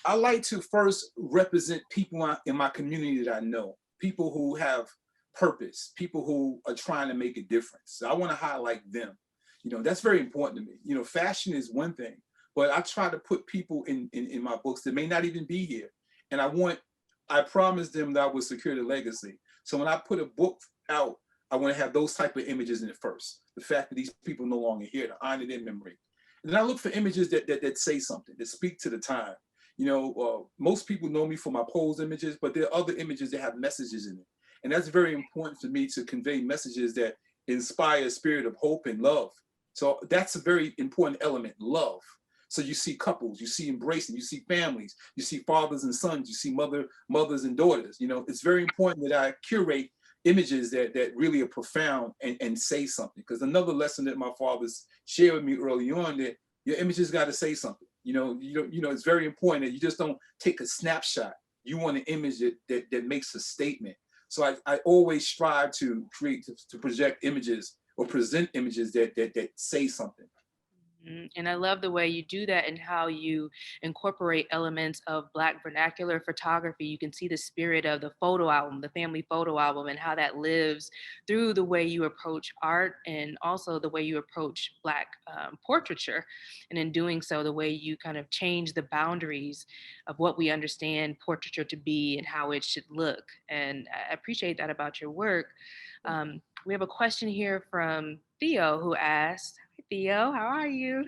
I like to first represent people in my community that I know, people who have purpose, people who are trying to make a difference. So I want to highlight them. You know, that's very important to me. You know, fashion is one thing, but I try to put people in my books that may not even be here. And I promised them that I would secure the legacy. So when I put a book out, I want to have those type of images in it first. The fact that these people no longer here, to honor their memory. And then I look for images that say something, that speak to the time. You know, most people know me for my pose images, but there are other images that have messages in it. And that's very important for me to convey messages that inspire a spirit of hope and love. So that's a very important element, love. So you see couples, you see embracing, you see families, you see fathers and sons, you see mothers and daughters. You know, it's very important that I curate images that really are profound and say something. Because another lesson that my fathers shared with me early on, that your images got to say something. You know, it's very important that you just don't take a snapshot. You want an image that makes a statement. So I always strive to project images or present images that say something. And I love the way you do that and how you incorporate elements of Black vernacular photography. You can see the spirit of the photo album, the family photo album, and how that lives through the way you approach art and also the way you approach Black portraiture. And in doing so, the way you kind of change the boundaries of what we understand portraiture to be and how it should look. And I appreciate that about your work. We have a question here from Theo, who asked, Theo, how are you?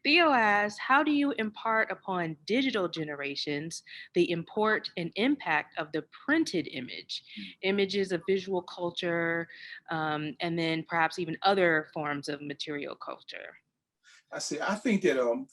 Theo asks, how do you impart upon digital generations the import and impact of the printed image, images of visual culture, and then perhaps even other forms of material culture? I think that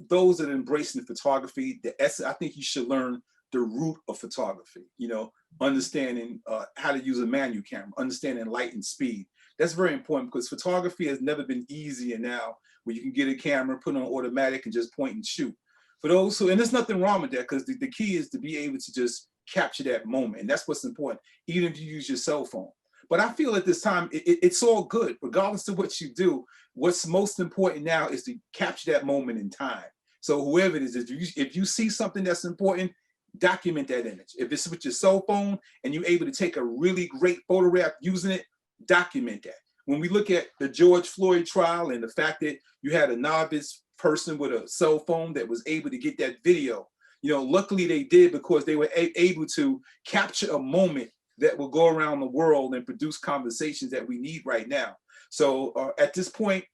those that are embracing the photography, the essence, I think you should learn the root of photography, you know, understanding how to use a manual camera, understanding light and speed. That's very important because photography has never been easier now, where you can get a camera, put on automatic and just point and shoot. For those who, and there's nothing wrong with that, because the key is to be able to just capture that moment. And that's what's important, even if you use your cell phone. But I feel at this time, it's all good, regardless of what you do. What's most important now is to capture that moment in time. So whoever it is, if you see something that's important, document that image. If it's with your cell phone and you're able to take a really great photograph using it, document that. When we look at the George Floyd trial and the fact that you had a novice person with a cell phone that was able to get that video, luckily they did, because they were able to capture a moment that will go around the world and produce conversations that we need right now. So at this point,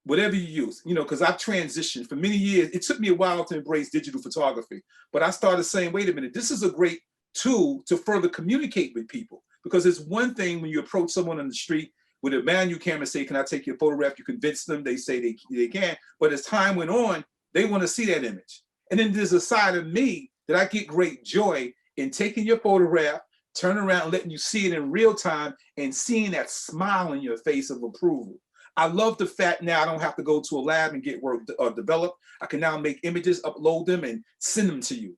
whatever you use, because I've transitioned for many years. It took me a while to embrace digital photography, but I started saying, wait a minute, this is a great tool to further communicate with people. Because it's one thing when you approach someone on the street with a manual camera and say, can I take your photograph? You convince them, they say they can. But as time went on, they want to see that image. And then there's a side of me that I get great joy in taking your photograph, turn around and letting you see it in real time and seeing that smile in your face of approval. I love the fact now I don't have to go to a lab and get work developed. I can now make images, upload them, and send them to you.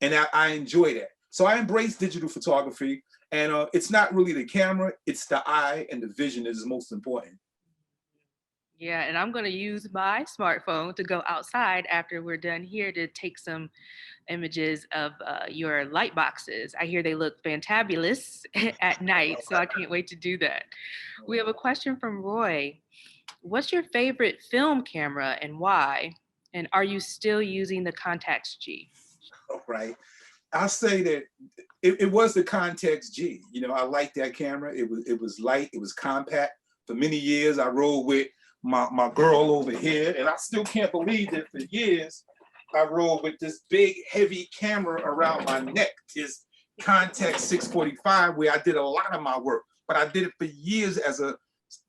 And I enjoy that. So I embrace digital photography, and it's not really the camera, it's the eye and the vision that is most important. Yeah, and I'm going to use my smartphone to go outside after we're done here to take some images of your light boxes. I hear they look fantabulous at night, so I can't wait to do that. We have a question from Roy. What's your favorite film camera and why? And are you still using the Contax G? All right. I'll say that it was the Contax G. I liked that camera. It was light, it was compact. For many years, I rode with my girl over here, and I still can't believe that for years, I rode with this big, heavy camera around my neck, this Contax 645, where I did a lot of my work. But I did it for years as a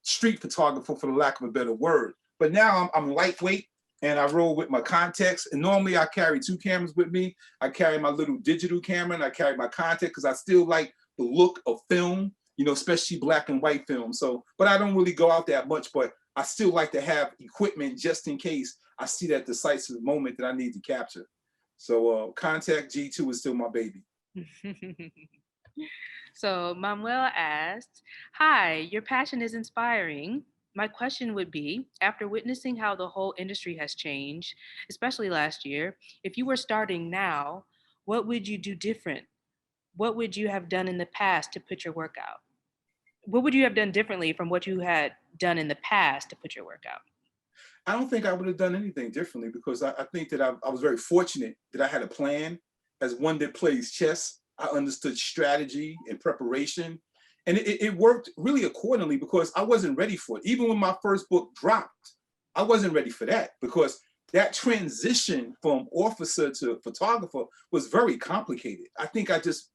street photographer, for the lack of a better word. But now I'm lightweight, and I roll with my Contax. And normally I carry two cameras with me. I carry my little digital camera, and I carry my Contax because I still like the look of film, especially black and white film. So, but I don't really go out that much, but I still like to have equipment just in case I see that decisive moment that I need to capture. So Contax G2 is still my baby. So Manuel asked, hi, your passion is inspiring. My question would be, after witnessing how the whole industry has changed, especially last year, if you were starting now, what would you do different? What would you have done in the past to put your work out? What would you have done differently from what you had done in the past to put your work out? I don't think I would have done anything differently, because I think that I was very fortunate that I had a plan. As one that plays chess, I understood strategy and preparation. And it worked really accordingly, because I wasn't ready for it. Even when my first book dropped, I wasn't ready for that, because that transition from officer to photographer was very complicated. I think I just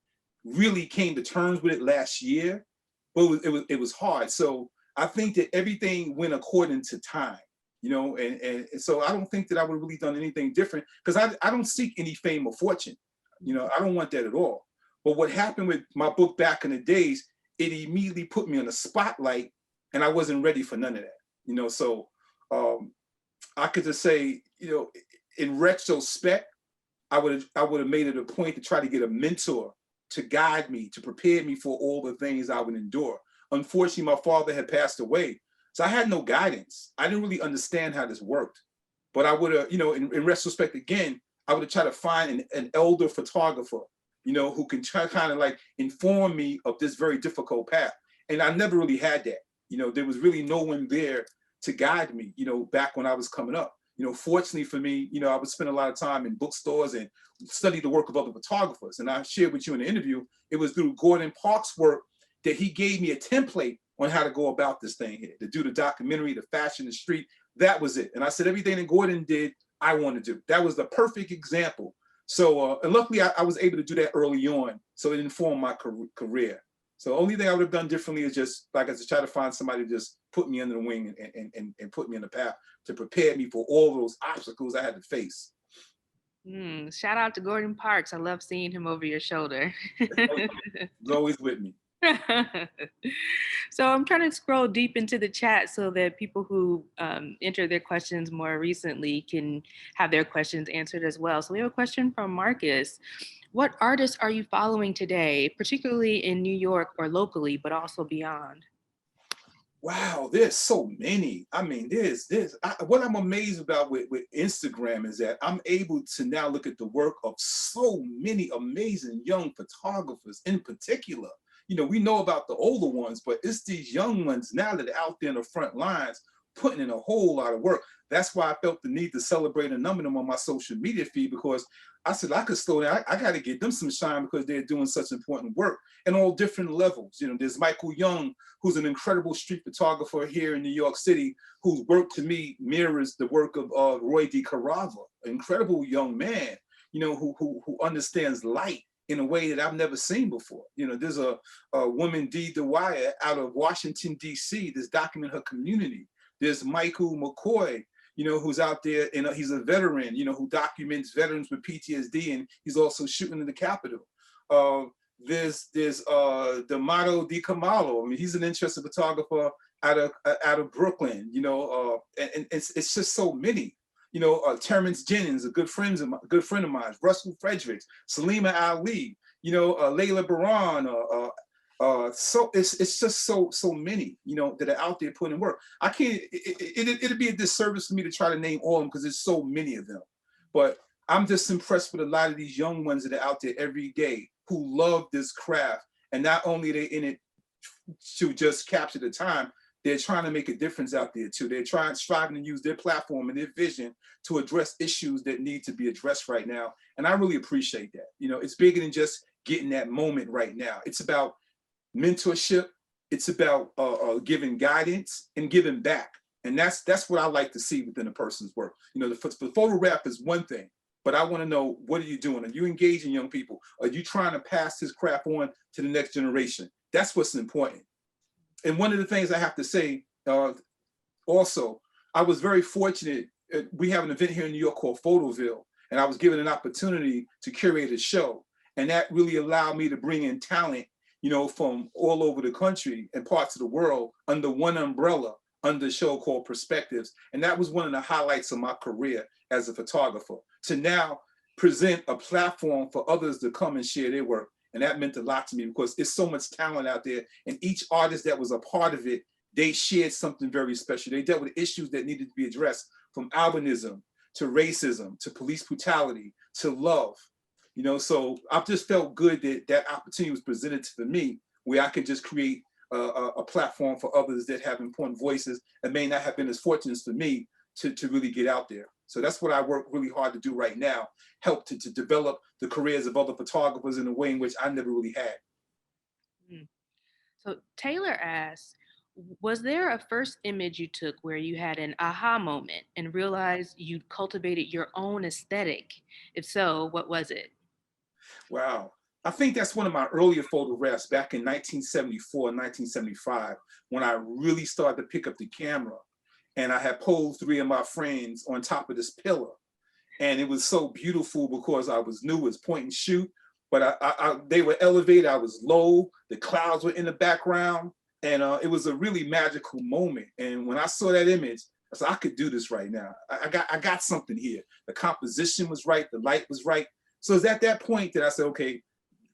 really came to terms with it last year, but it was hard. So I think that everything went according to time, and so I don't think that I would have really done anything different, because I don't seek any fame or fortune. I don't want that at all. But what happened with my book back in the days, it immediately put me on the spotlight, and I wasn't ready for none of that. So I could just say, in retrospect, I would have made it a point to try to get a mentor to guide me, to prepare me for all the things I would endure. Unfortunately, my father had passed away, so I had no guidance. I didn't really understand how this worked. But I would have, in retrospect again, I would have tried to find an elder photographer, who can try kind of like inform me of this very difficult path. And I never really had that. There was really no one there to guide me, back when I was coming up. Fortunately for me, I would spend a lot of time in bookstores and study the work of other photographers. And I shared with you in the interview, it was through Gordon Parks' work that he gave me a template on how to go about this thing here, to do the documentary, the fashion, the street. That was it. And I said, everything that Gordon did, I want to do. That was the perfect example. So, and luckily I was able to do that early on. So it informed my career. So the only thing I would have done differently is just, like I said, try to find somebody to just put me under the wing and put me in the path to prepare me for all those obstacles I had to face. Shout out to Gordon Parks. I love seeing him over your shoulder. He's always with me. So I'm trying to scroll deep into the chat so that people who enter their questions more recently can have their questions answered as well. So we have a question from Marcus. What artists are you following today, particularly in New York or locally, but also beyond? Wow, there's so many. I mean, what I'm amazed about with Instagram is that I'm able to now look at the work of so many amazing young photographers in particular. You know, we know about the older ones, but it's these young ones now that are out there in the front lines putting in a whole lot of work. That's why I felt the need to celebrate a number of them on my social media feed, because I said I could slow down. I got to get them some shine because they're doing such important work in all different levels. You know, there's Michael Young, who's an incredible street photographer here in New York City, whose work to me mirrors the work of Roy DeCarava, an incredible young man, you know, who understands light in a way that I've never seen before. You know, there's a woman, Dee Dwyer, out of Washington, D.C., that's documenting her community. There's Michael McCoy, you know, who's out there, and he's a veteran, you know, who documents veterans with PTSD, and he's also shooting in the Capitol. There's D'Amato Di Camalo. I mean, he's an interesting photographer out of Brooklyn, you know, and it's just so many. You know, Terrence Jennings, a good friend of mine, Russell Fredericks, Salima Ali, you know, Layla Baran, so it's just so many, you know, that are out there putting in work. I can't. It'd be a disservice for me to try to name all of them because there's so many of them. But I'm just impressed with a lot of these young ones that are out there every day who love this craft, and not only are they in it to just capture the time, they're trying to make a difference out there too. They're striving to use their platform and their vision to address issues that need to be addressed right now. And I really appreciate that. You know, it's bigger than just getting that moment right now. It's about mentorship. It's about giving guidance and giving back. And that's what I like to see within a person's work. You know, the photograph is one thing, but I want to know, what are you doing? Are you engaging young people? Are you trying to pass this craft on to the next generation? That's what's important. And one of the things I have to say, also, I was very fortunate. We have an event here in New York called Photoville, and I was given an opportunity to curate a show. And that really allowed me to bring in talent, you know, from all over the country and parts of the world under one umbrella, under a show called Perspectives. And that was one of the highlights of my career as a photographer, to now present a platform for others to come and share their work. And that meant a lot to me because there's so much talent out there. And each artist that was a part of it, they shared something very special. They dealt with issues that needed to be addressed, from albinism to racism, to police brutality, to love. You know, so I've just felt good that that opportunity was presented to me, where I could just create a platform for others that have important voices and may not have been as fortunate for me to really get out there. So that's what I work really hard to do right now, help to develop the careers of other photographers in a way in which I never really had. So Taylor asks, was there a first image you took where you had an aha moment and realized you'd cultivated your own aesthetic? If so, what was it? Wow. I think that's one of my earlier photographs back in 1974, 1975, when I really started to pick up the camera. And I had posed 3 of my friends on top of this pillar. And it was so beautiful because I was new as point and shoot, but they were elevated, I was low, the clouds were in the background, and it was a really magical moment. And when I saw that image, I said, I could do this right now. I got something here. The composition was right, the light was right. So it's at that point that I said, okay,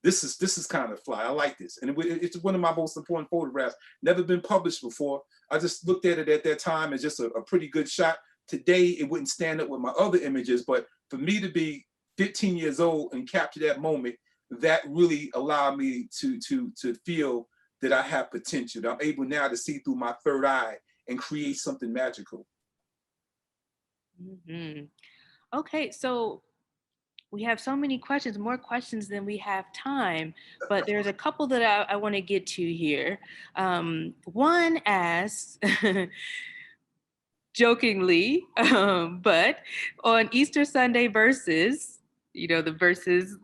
this is kind of fly. I like this. And it's one of my most important photographs, never been published before. I just looked at it at that time as just a pretty good shot. Today, it wouldn't stand up with my other images, but for me to be 15 years old and capture that moment, that really allowed me to feel that I have potential. That I'm able now to see through my third eye and create something magical. Mm-hmm. Okay, so we have so many questions, more questions than we have time, but there's a couple that I want to get to here. One asks, jokingly, but on Easter Sunday verses, you know, the verses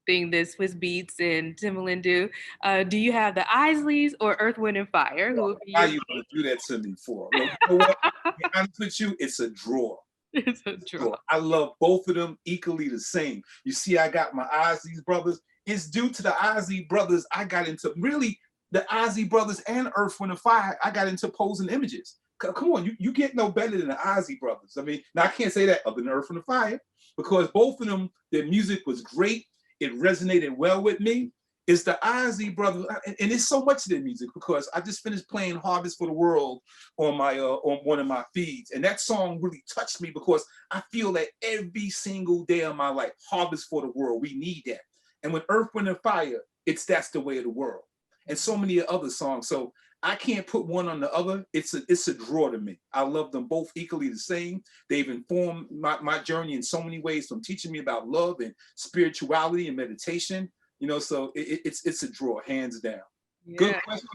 thing that Swiss Beats and Timbaland do you have the Isleys or Earth, Wind, and Fire? Who would be Why are you going to do that to me for? Well, you know what? To be honest with you, it's a draw. It's a draw. I love both of them equally the same. You see, I got my Isley brothers. It's due to the Isley brothers I got into really the Ozzy Brothers and Earth, Wind and Fire, I got into posing images. Come on, you get no better than the Ozzy Brothers. I mean, now I can't say that other than Earth, Wind and Fire, because both of them, their music was great. It resonated well with me. It's the Ozzy Brothers, and it's so much of their music, because I just finished playing Harvest for the World on my on one of my feeds, and that song really touched me, because I feel that every single day of my life, Harvest for the World, we need that. And with Earth, Wind and Fire, that's the way of the world, and so many other songs. So I can't put one on the other. It's a draw to me. I love them both equally the same. They've informed my journey in so many ways, from teaching me about love and spirituality and meditation. You know, so it's a draw, hands down. Yeah. Good question.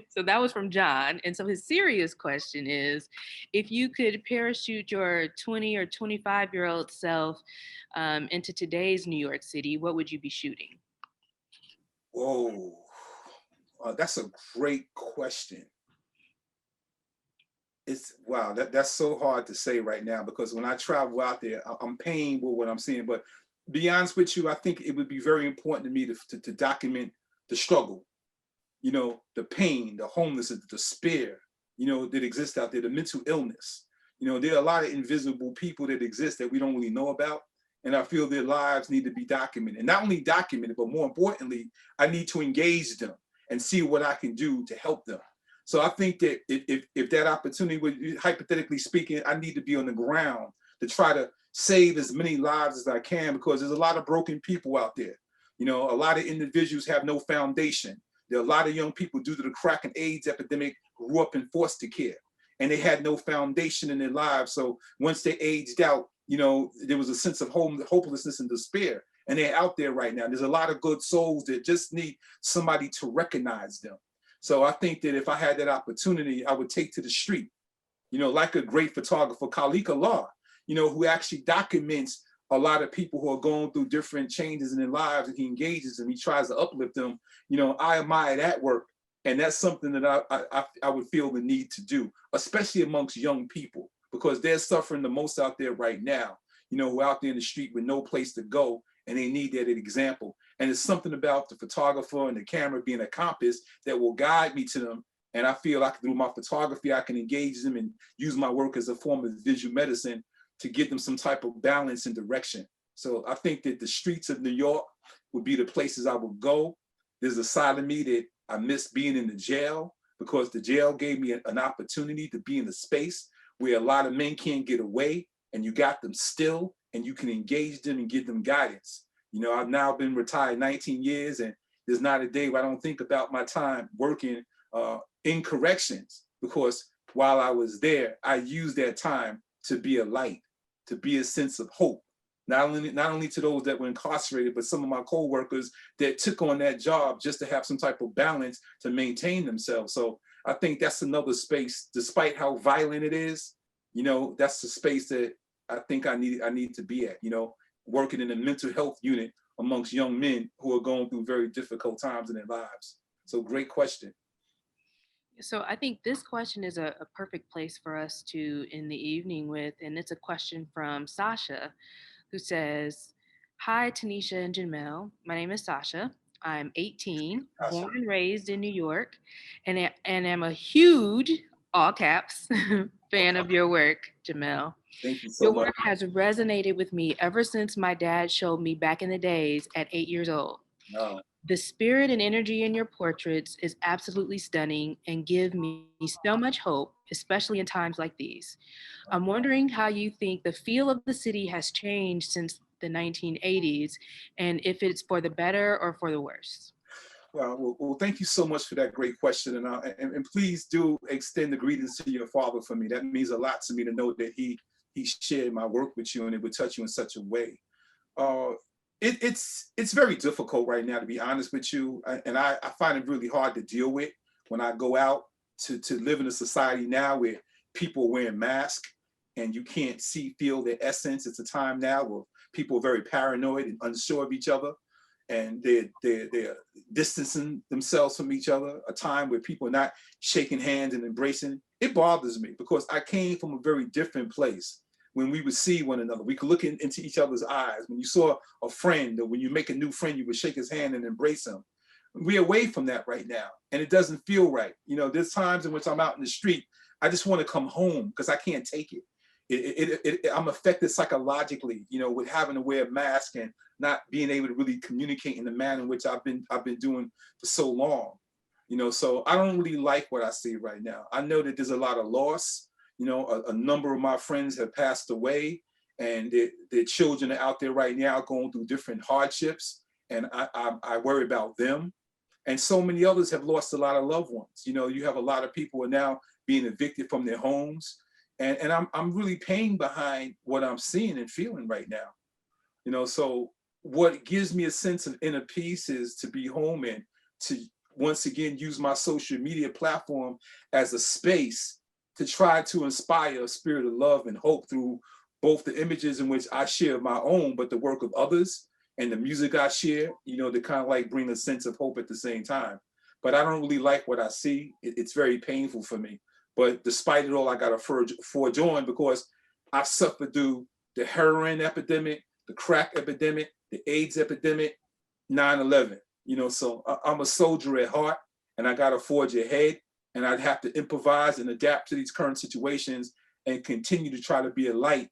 So that was from John. And so his serious question is, if you could parachute your 20 or 25-year-old self into today's New York City, what would you be shooting? Whoa, that's a great question. Wow, that's so hard to say right now, because when I travel out there, I'm paying with what I'm seeing. But to be honest with you, I think it would be very important to me to document the struggle, you know, the pain, the homelessness, the despair, you know, that exists out there, the mental illness. You know, there are a lot of invisible people that exist that we don't really know about. And I feel their lives need to be documented. And not only documented, but more importantly, I need to engage them and see what I can do to help them. So I think that if that opportunity would, hypothetically speaking, I need to be on the ground to try to save as many lives as I can, because there's a lot of broken people out there. You know, a lot of individuals have no foundation. There are a lot of young people, due to the crack and AIDS epidemic, grew up in foster care, and they had no foundation in their lives. So once they aged out, you know, there was a sense of hopelessness and despair, and they're out there right now. There's a lot of good souls that just need somebody to recognize them. So I think that if I had that opportunity, I would take to the street, you know, like a great photographer, Khalik Allah, you know, who actually documents a lot of people who are going through different changes in their lives, and he engages them, he tries to uplift them. You know, I admire that work. And that's something that I would feel the need to do, especially amongst young people, because they're suffering the most out there right now, you know, who are out there in the street with no place to go, and they need that example. And it's something about the photographer and the camera being a compass that will guide me to them. And I feel like through my photography, I can engage them and use my work as a form of visual medicine to give them some type of balance and direction. So I think that the streets of New York would be the places I would go. There's a side of me that I miss being in the jail, because the jail gave me an opportunity to be in a space where a lot of men can't get away, and you got them still, and you can engage them and give them guidance. You know, I've now been retired 19 years, and there's not a day where I don't think about my time working in corrections, because while I was there, I used that time to be a light, to be a sense of hope. Not only to those that were incarcerated, but some of my co-workers that took on that job just to have some type of balance to maintain themselves. So I think that's another space, despite how violent it is, you know, that's the space that I think I need to be at, you know, working in a mental health unit amongst young men who are going through very difficult times in their lives. So great question. So I think this question is a perfect place for us to end the evening with, and it's a question from Sasha, who says, "Hi, Tanisha and Jamel. My name is Sasha. I'm 18, born and raised in New York, and am a huge, all caps, fan of your work, Jamel. Thank you so Your much. work has resonated with me ever since my dad showed me back in the days at 8 years old. No. The spirit and energy in your portraits is absolutely stunning and give me so much hope, especially in times like these. I'm wondering how you think the feel of the city has changed since the 1980s, and if it's for the better or for the worse." Well, thank you so much for that great question. And please do extend the greetings to your father for me. That means a lot to me to know that he shared my work with you, and it would touch you in such a way. It's very difficult right now, to be honest with you. And I find it really hard to deal with when I go out to live in a society now where people are wearing masks and you can't feel their essence. It's a time now where people are very paranoid and unsure of each other, and they're distancing themselves from each other, a time where people are not shaking hands and embracing. It bothers me, because I came from a very different place. When we would see one another, we could look into each other's eyes. When you saw a friend, or when you make a new friend, you would shake his hand and embrace him. we're away from that right now, and it doesn't feel right. You know, there's times in which I'm out in the street, I just want to come home because I can't take it. I'm affected psychologically, you know, with having to wear a mask and not being able to really communicate in the manner in which I've been doing for so long. You know, so I don't really like what I see right now. I know that there's a lot of loss. You know, a number of my friends have passed away, and their children are out there right now going through different hardships, and I worry about them. And so many others have lost a lot of loved ones. You know, you have a lot of people are now being evicted from their homes. And I'm really paying behind what I'm seeing and feeling right now. You know, so what gives me a sense of inner peace is to be home and to once again use my social media platform as a space to try to inspire a spirit of love and hope through both the images in which I share my own, but the work of others and the music I share, you know, to kind of like bring a sense of hope at the same time. But I don't really like what I see. It's very painful for me. But despite it all, I got to forge on because I've suffered through the heroin epidemic, the crack epidemic, the AIDS epidemic, 9/11. You know, so I'm a soldier at heart, and I got to forge ahead, and I'd have to improvise and adapt to these current situations and continue to try to be a light.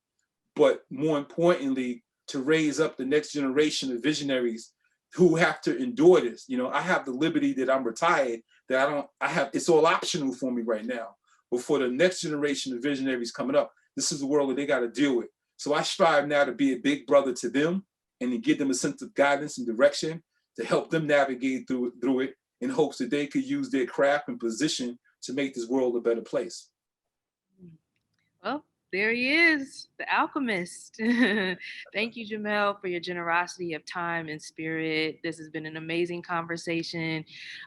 But more importantly, to raise up the next generation of visionaries who have to endure this. You know, I have the liberty that I'm retired, that it's all optional for me right now. But for the next generation of visionaries coming up, this is the world that they got to deal with. So I strive now to be a big brother to them and to give them a sense of guidance and direction to help them navigate through it in hopes that they could use their craft and position to make this world a better place. Well, there he is, the alchemist. Thank you, Jamel, for your generosity of time and spirit. This has been an amazing conversation.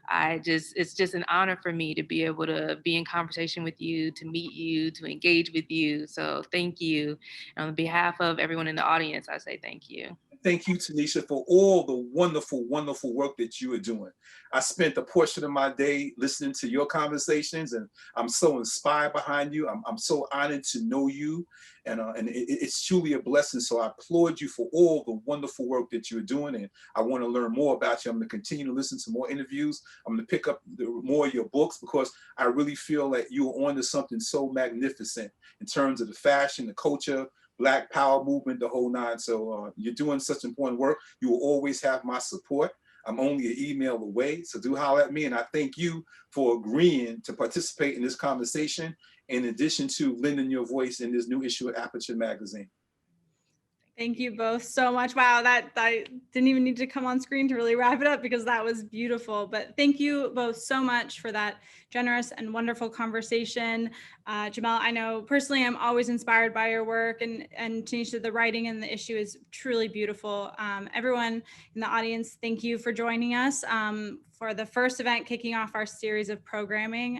It's just an honor for me to be able to be in conversation with you, to meet you, to engage with you. So thank you. On behalf of everyone in the audience, I say thank you. Thank you, Tanisha, for all the wonderful, wonderful work that you are doing. I spent a portion of my day listening to your conversations, and I'm so inspired behind you. I'm so honored to know you, and it's truly a blessing. So I applaud you for all the wonderful work that you're doing, and I want to learn more about you. I'm going to continue to listen to more interviews. I'm going to pick up more of your books because I really feel that you're onto something so magnificent in terms of the fashion, the culture, Black Power movement, the whole nine. So you're doing such important work. You will always have my support. I'm only an email away, so do holler at me. And I thank you for agreeing to participate in this conversation, in addition to lending your voice in this new issue of Aperture magazine. Thank you both so much. Wow, that I didn't even need to come on screen to really wrap it up because that was beautiful. But thank you both so much for that generous and wonderful conversation. Jamal, I know personally I'm always inspired by your work, and Tanisha, the writing and the issue is truly beautiful. Everyone in the audience, thank you for joining us for the first event kicking off our series of programming.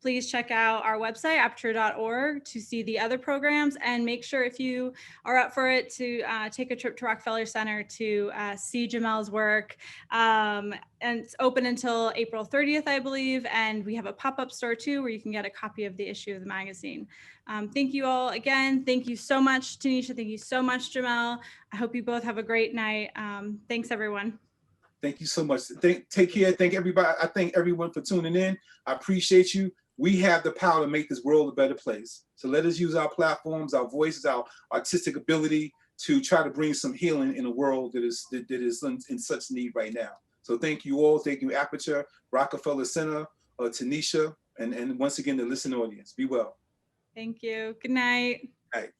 Please check out our website, aperture.org, to see the other programs, and make sure if you are up for it to take a trip to Rockefeller Center to see Jamel's work. And it's open until April 30th, I believe. And we have a pop-up store too, where you can get a copy of the issue of the magazine. Thank you all again. Thank you so much, Tanisha. Thank you so much, Jamel. I hope you both have a great night. Thanks, everyone. Thank you so much. Take care. Thank everybody. I thank everyone for tuning in. I appreciate you. We have the power to make this world a better place. So let us use our platforms, our voices, our artistic ability to try to bring some healing in a world that is in such need right now. So thank you all. Thank you, Aperture, Rockefeller Center, Tanisha, and once again, the listening audience. Be well. Thank you. Good night. All right.